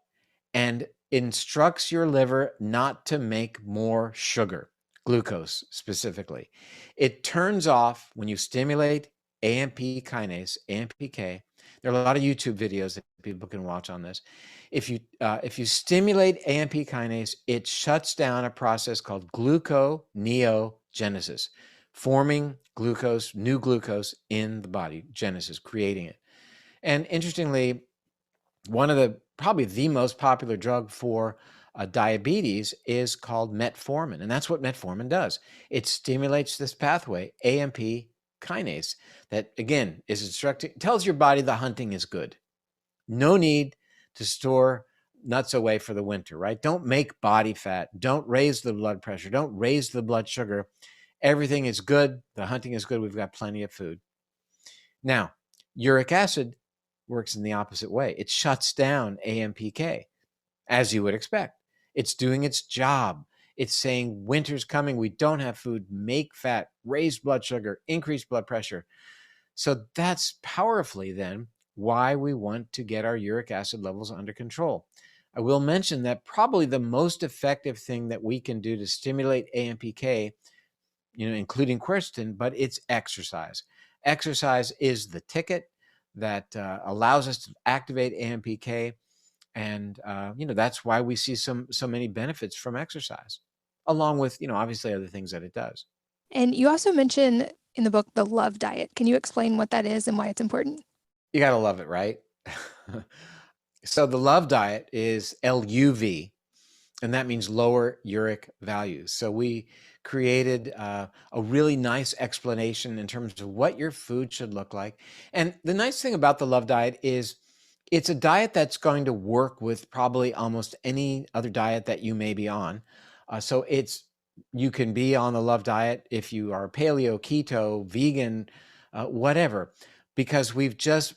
and instructs your liver not to make more sugar, glucose specifically. It turns off when you stimulate AMP kinase, AMPK. There are a lot of YouTube videos that people can watch on this. If you stimulate AMP kinase, it shuts down a process called gluconeogenesis, forming glucose, new glucose in the body, genesis, creating it. And interestingly, one of the probably the most popular drug for diabetes is called metformin, and that's what metformin does. It stimulates this pathway, AMP kinase, that again is instructing, tells your body the hunting is good. No need to store nuts away for the winter, right? Don't make body fat. Don't raise the blood pressure. Don't raise the blood sugar. Everything is good. The hunting is good. We've got plenty of food. Now, uric acid works in the opposite way. It shuts down AMPK, as you would expect. It's doing its job. It's saying winter's coming. We don't have food. Make fat, raise blood sugar, increase blood pressure. So that's powerfully then why we want to get our uric acid levels under control. I will mention that probably the most effective thing that we can do to stimulate AMPK, including quercetin, but it's exercise. Exercise is the ticket that allows us to activate AMPK. And, that's why we see so many benefits from exercise, along with, obviously other things that it does. And you also mention in the book, the Love Diet. Can you explain what that is and why it's important? You got to love it, right? So the Love Diet is LUV, and that means lower uric values. So we created a really nice explanation in terms of what your food should look like. And the nice thing about the Love Diet is it's a diet that's going to work with probably almost any other diet that you may be on. So you can be on the Love Diet if you are paleo, keto, vegan, whatever, because we've just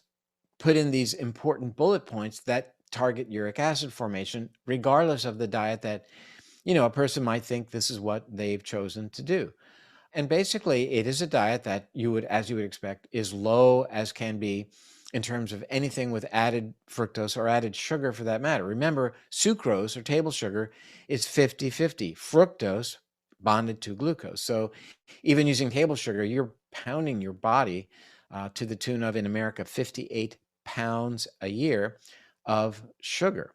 put in these important bullet points that target uric acid formation, regardless of the diet that, a person might think this is what they've chosen to do. And basically, it is a diet that as you would expect, is low as can be in terms of anything with added fructose or added sugar for that matter. Remember, sucrose or table sugar is 50-50. Fructose bonded to glucose. So even using table sugar, you're pounding your body to the tune of, in America, 58 pounds a year of sugar.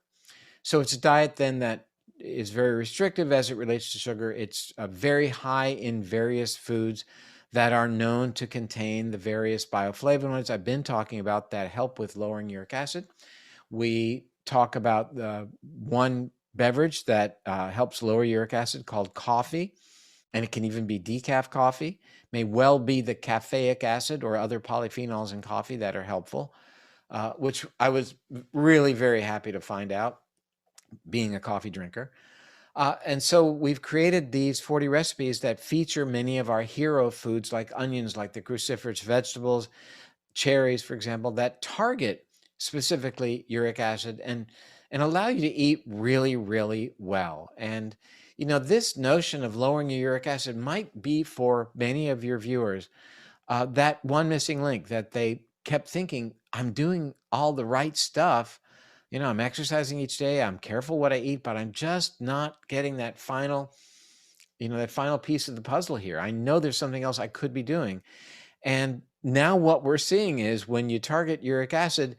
So it's a diet then that is very restrictive as it relates to sugar. It's very high in various foods that are known to contain the various bioflavonoids I've been talking about that help with lowering uric acid. We talk about one beverage that helps lower uric acid called coffee, and it can even be decaf coffee. May well be the caffeic acid or other polyphenols in coffee that are helpful, which I was really very happy to find out, being a coffee drinker. And so we've created these 40 recipes that feature many of our hero foods like onions, like the cruciferous vegetables, cherries, for example, that target specifically uric acid and allow you to eat really, really well. And, this notion of lowering your uric acid might be for many of your viewers that one missing link that they kept thinking, I'm doing all the right stuff. I'm exercising each day. I'm careful what I eat, but I'm just not getting that final piece of the puzzle here. I know there's something else I could be doing. And now what we're seeing is when you target uric acid,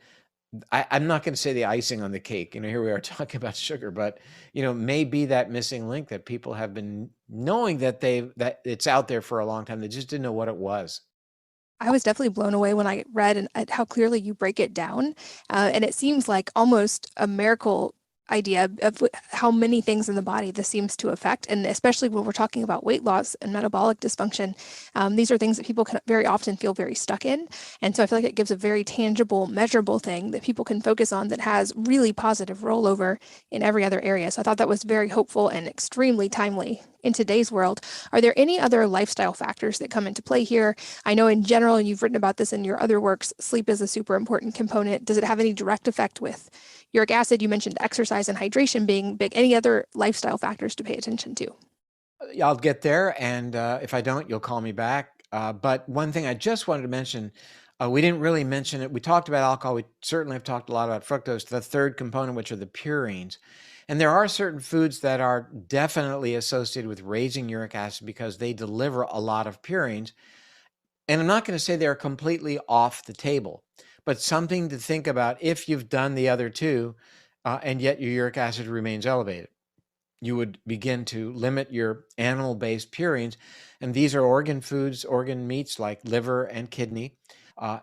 I'm not going to say the icing on the cake. Here we are talking about sugar, but, may be that missing link that people have been knowing that it's out there for a long time. They just didn't know what it was. I was definitely blown away when I read at how clearly you break it down. And it seems like almost a miracle idea of how many things in the body this seems to affect. And especially when we're talking about weight loss and metabolic dysfunction, these are things that people can very often feel very stuck in. And so I feel like it gives a very tangible, measurable thing that people can focus on that has really positive rollover in every other area. So I thought that was very hopeful and extremely timely in today's world. Are there any other lifestyle factors that come into play here? I know in general, you've written about this in your other works, sleep is a super important component. Does it have any direct effect with uric acid? You mentioned exercise and hydration being big. Any other lifestyle factors to pay attention to? I'll get there, and if I don't, you'll call me back. But one thing I just wanted to mention, we didn't really mention it. We talked about alcohol. We certainly have talked a lot about fructose, the third component, which are the purines. And there are certain foods that are definitely associated with raising uric acid because they deliver a lot of purines. And I'm not going to say they're completely off the table, but something to think about if you've done the other two, and yet your uric acid remains elevated. You would begin to limit your animal-based purines, and these are organ foods, organ meats like liver and kidney,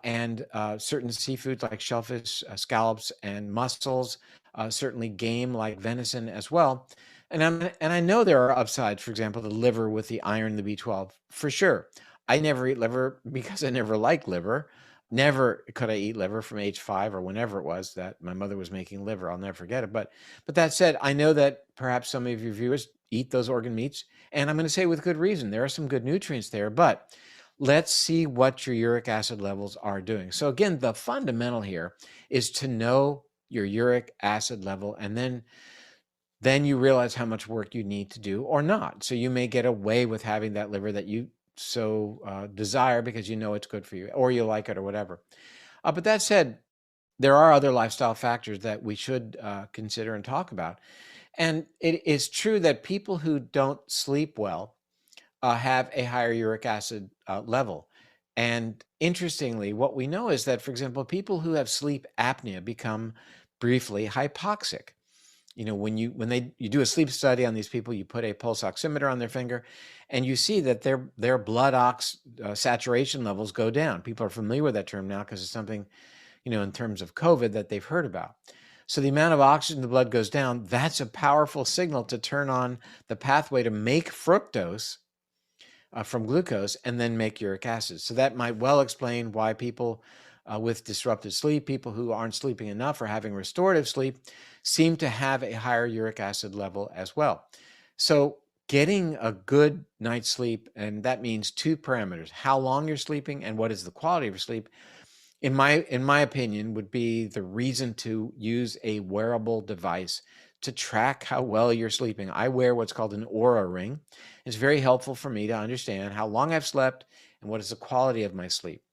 and certain seafoods like shellfish, scallops, and mussels, certainly game like venison as well. And I know there are upsides, for example, the liver with the iron, the B12, for sure. I never eat liver because I never liked liver. Never could I eat liver from age 5 or whenever it was that my mother was making liver. I'll never forget it. But that said, I know that perhaps some of your viewers eat those organ meats, and I'm going to say with good reason. There are some good nutrients there, but let's see what your uric acid levels are doing. So again, the fundamental here is to know your uric acid level, and then you realize how much work you need to do or not. So you may get away with having that liver that you so desire because you know it's good for you or you like it or whatever. But that said, there are other lifestyle factors that we should consider and talk about. And it is true that people who don't sleep well have a higher uric acid level. And interestingly, what we know is that, for example, people who have sleep apnea become briefly hypoxic. You know, when you do a sleep study on these people, you put a pulse oximeter on their finger, and you see that their blood saturation levels go down. People are familiar with that term now because it's something, you know, in terms of COVID that they've heard about. So the amount of oxygen in the blood goes down. That's a powerful signal to turn on the pathway to make fructose from glucose and then make uric acid. So that might well explain why people with disrupted sleep, people who aren't sleeping enough or having restorative sleep, seem to have a higher uric acid level as well. So getting a good night's sleep, and that means two parameters: how long you're sleeping and what is the quality of your sleep, in my opinion, would be the reason to use a wearable device to track how well you're sleeping. I wear what's called an Oura ring. It's very helpful for me to understand how long I've slept and what is the quality of my sleep.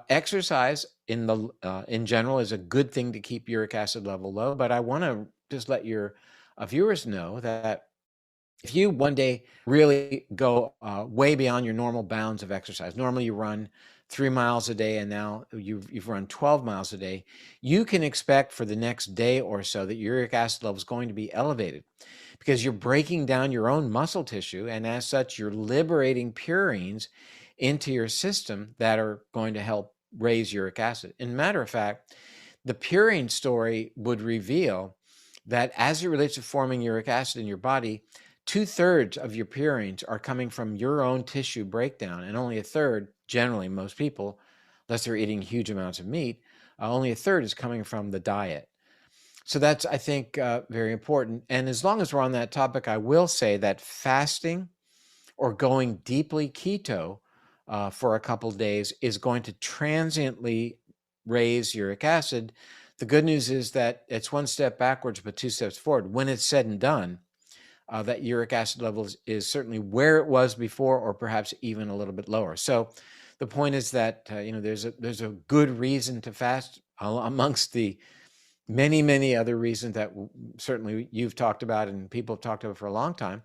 Exercise in general is a good thing to keep uric acid level low, but I want to just let your viewers know that if you one day really go way beyond your normal bounds of exercise, normally you run 3 miles a day and now you've run 12 miles a day, you can expect for the next day or so that your uric acid level is going to be elevated because you're breaking down your own muscle tissue, and as such, you're liberating purines into your system that are going to help raise uric acid. And matter of fact, the purine story would reveal that as it relates to forming uric acid in your body, 2/3 of your purines are coming from your own tissue breakdown, and only 1/3, generally most people, unless they're eating huge amounts of meat, only 1/3 is coming from the diet. So that's, I think, very important. And as long as we're on that topic, I will say that fasting or going deeply keto for a couple of days is going to transiently raise uric acid. The good news is that it's one step backwards, but 2 steps forward. When it's said and done, that uric acid level is certainly where it was before, or perhaps even a little bit lower. So the point is that there's a good reason to fast amongst the many other reasons that certainly you've talked about and people have talked about for a long time.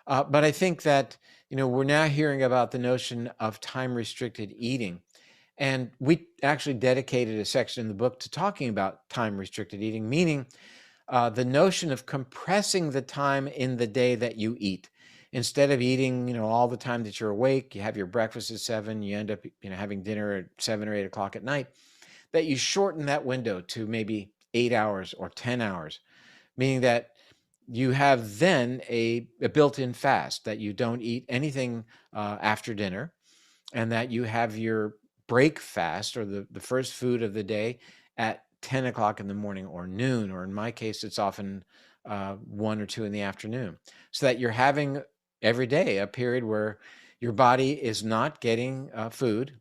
But I think that we're now hearing about the notion of time-restricted eating. And we actually dedicated a section in the book to talking about time-restricted eating, meaning the notion of compressing the time in the day that you eat. Instead of eating, all the time that you're awake, you have your breakfast at 7, you end up, having dinner at 7 or 8 o'clock at night, that you shorten that window to maybe 8 hours or 10 hours. meaning that you have then a built-in fast, that you don't eat anything after dinner, and that you have your break fast, or the first food of the day, at 10 o'clock in the morning or noon, or in my case, it's often 1 or 2 in the afternoon, so that you're having every day a period where your body is not getting food,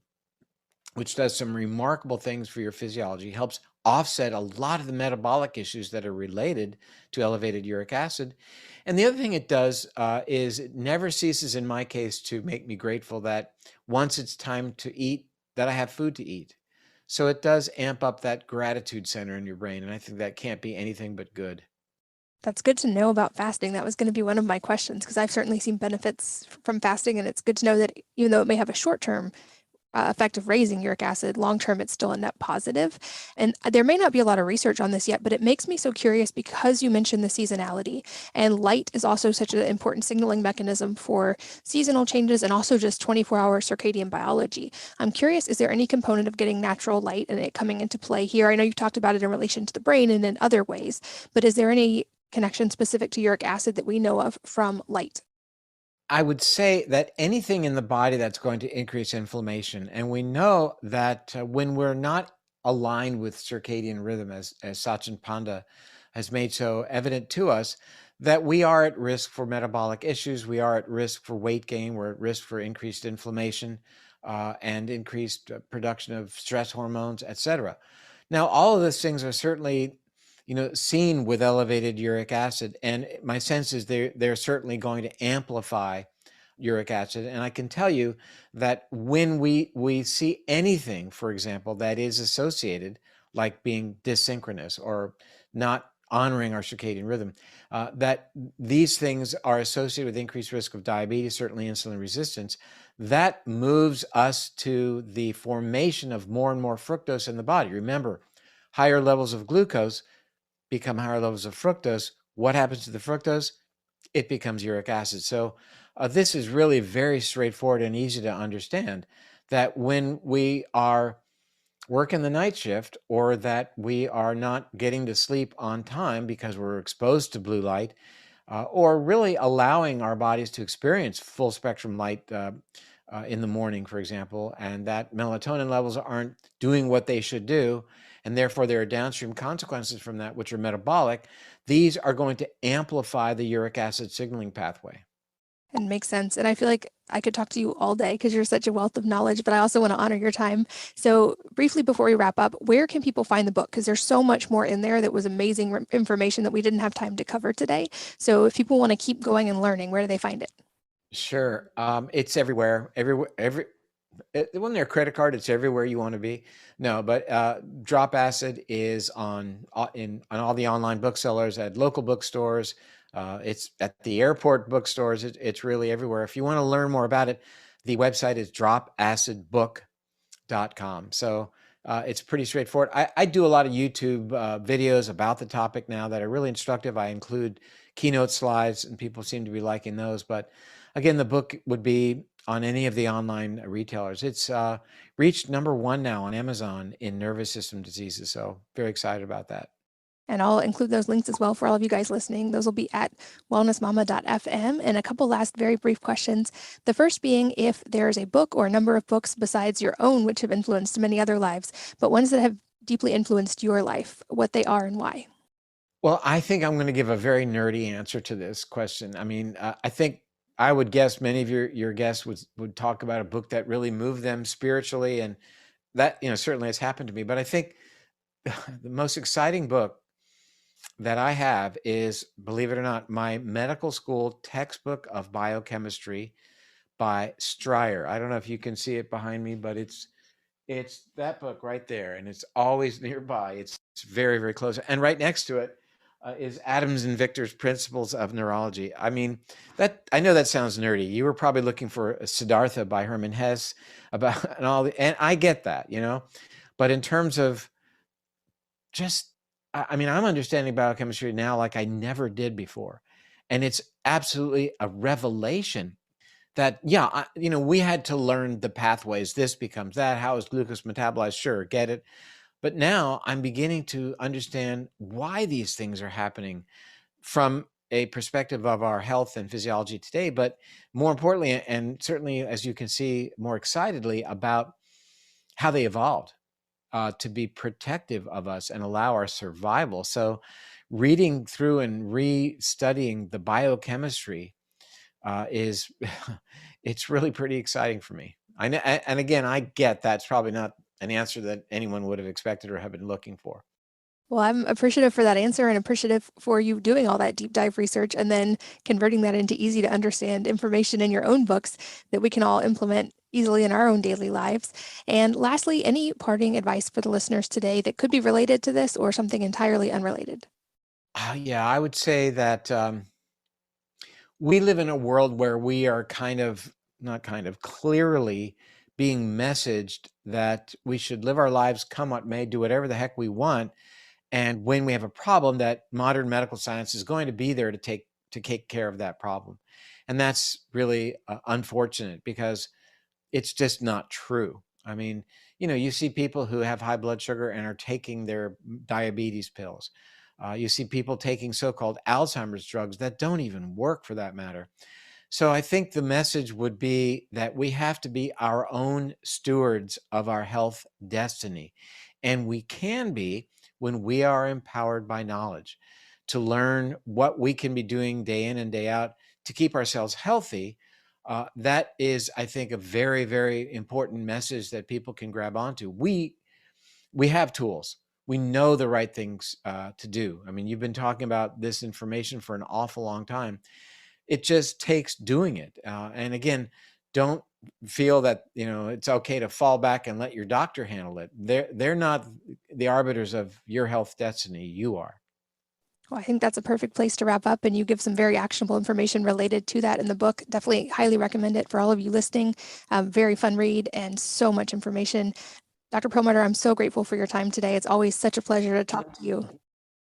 which does some remarkable things for your physiology, helps offset a lot of the metabolic issues that are related to elevated uric acid. And the other thing it does is it never ceases, in my case, to make me grateful that once it's time to eat, that I have food to eat. So it does amp up that gratitude center in your brain, and I think that can't be anything but good. That's good to know about fasting. That was going to be one of my questions, because I've certainly seen benefits from fasting, and it's good to know that even though it may have a short-term effect of raising uric acid, long-term it's still a net positive. And there may not be a lot of research on this yet, but it makes me so curious because you mentioned the seasonality, and light is also such an important signaling mechanism for seasonal changes and also just 24-hour circadian biology. I'm curious, is there any component of getting natural light and it coming into play here? I know you've talked about it in relation to the brain and in other ways, but is there any connection specific to uric acid that we know of from light? I would say that anything in the body that's going to increase inflammation, and we know that when we're not aligned with circadian rhythm, as Sachin Panda has made so evident to us, that we are at risk for metabolic issues, we are at risk for weight gain, we're at risk for increased inflammation and increased production of stress hormones, etc. Now, all of those things are certainly seen with elevated uric acid. And my sense is they're certainly going to amplify uric acid. And I can tell you that when we see anything, for example, that is associated, like being dysynchronous or not honoring our circadian rhythm, that these things are associated with increased risk of diabetes, certainly insulin resistance, that moves us to the formation of more and more fructose in the body. Remember, higher levels of glucose become higher levels of fructose. What happens to the fructose? It becomes uric acid. So this is really very straightforward and easy to understand, that when we are working the night shift, or that we are not getting to sleep on time because we're exposed to blue light, or really allowing our bodies to experience full spectrum light in the morning, for example, and that melatonin levels aren't doing what they should do, and therefore there are downstream consequences from that, which are metabolic, these are going to amplify the uric acid signaling pathway. It makes sense. And I feel like I could talk to you all day because you're such a wealth of knowledge, but I also want to honor your time. So briefly before we wrap up, where can people find the book? Because there's so much more in there that was amazing information that we didn't have time to cover today. So if people want to keep going and learning, where do they find it? Sure. It's everywhere. When they're a credit card, it's everywhere you want to be. No, but Drop Acid is on all the online booksellers, at local bookstores. It's at the airport bookstores. It's really everywhere. If you want to learn more about it, the website is dropacidbook.com. So it's pretty straightforward. I do a lot of YouTube videos about the topic now that are really instructive. I include keynote slides, and people seem to be liking those. But again, the book would be on any of the online retailers. It's reached #1 now on Amazon in nervous system diseases. So very excited about that. And I'll include those links as well for all of you guys listening. Those will be at wellnessmama.fm. And a couple last very brief questions. The first being if there's a book or a number of books besides your own, which have influenced many other lives, but ones that have deeply influenced your life, what they are and why. Well, I think I'm going to give a very nerdy answer to this question. I mean, I think I would guess many of your guests would talk about a book that really moved them spiritually, and that certainly has happened to me. But I think the most exciting book that I have is, believe it or not, my medical school textbook of biochemistry by Stryer. I don't know if you can see it behind me, but it's that book right there, and it's always nearby. It's very, very close. And right next to it is Adams and Victor's Principles of Neurology. I mean, I know that sounds nerdy. You were probably looking for Siddhartha by Hermann Hesse and I get that, but in terms of I'm understanding biochemistry now like I never did before. And it's absolutely a revelation that, we had to learn the pathways. This becomes that. How is glucose metabolized? Sure, get it. But now I'm beginning to understand why these things are happening from a perspective of our health and physiology today, but more importantly, and certainly as you can see more excitedly, about how they evolved to be protective of us and allow our survival. So reading through and re-studying the biochemistry is it's really pretty exciting for me. And again, I get that's probably not an answer that anyone would have expected or have been looking for. Well, I'm appreciative for that answer and appreciative for you doing all that deep dive research and then converting that into easy to understand information in your own books that we can all implement easily in our own daily lives. And lastly, any parting advice for the listeners today that could be related to this or something entirely unrelated? Yeah, I would say that we live in a world where we are clearly being messaged that we should live our lives, come what may, do whatever the heck we want. And when we have a problem, that modern medical science is going to be there to take care of that problem. And that's really unfortunate because it's just not true. I mean, you see people who have high blood sugar and are taking their diabetes pills. You see people taking so-called Alzheimer's drugs that don't even work for that matter. So I think the message would be that we have to be our own stewards of our health destiny. And we can be when we are empowered by knowledge to learn what we can be doing day in and day out to keep ourselves healthy. That is, I think, a very, very important message that people can grab onto. We have tools. We know the right things to do. I mean, you've been talking about this information for an awful long time. It just takes doing it. And again, don't feel that it's okay to fall back and let your doctor handle it. They're not the arbiters of your health destiny. You are. Well, I think that's a perfect place to wrap up, and you give some very actionable information related to that in the book. Definitely highly recommend it for all of you listening. Very fun read and so much information. Dr. Perlmutter, I'm so grateful for your time today. It's always such a pleasure to talk to you.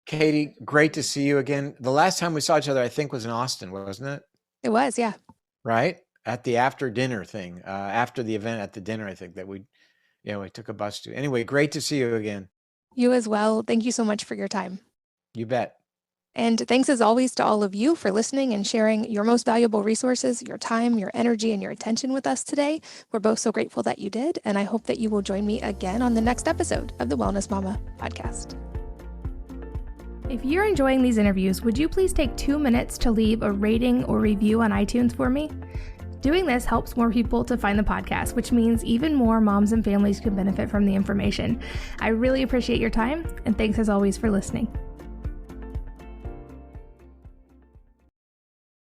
Katie, great to see you again. The last time we saw each other, I think, was in Austin, wasn't it? It was, yeah. Right? At the after dinner thing, after the event at the dinner, I think that we took a bus to. Anyway, great to see you again. You as well. Thank you so much for your time. You bet. And thanks as always to all of you for listening and sharing your most valuable resources, your time, your energy, and your attention with us today. We're both so grateful that you did, and I hope that you will join me again on the next episode of the Wellness Mama podcast. If you're enjoying these interviews, would you please take 2 minutes to leave a rating or review on iTunes for me? Doing this helps more people to find the podcast, which means even more moms and families can benefit from the information. I really appreciate your time, and thanks as always for listening.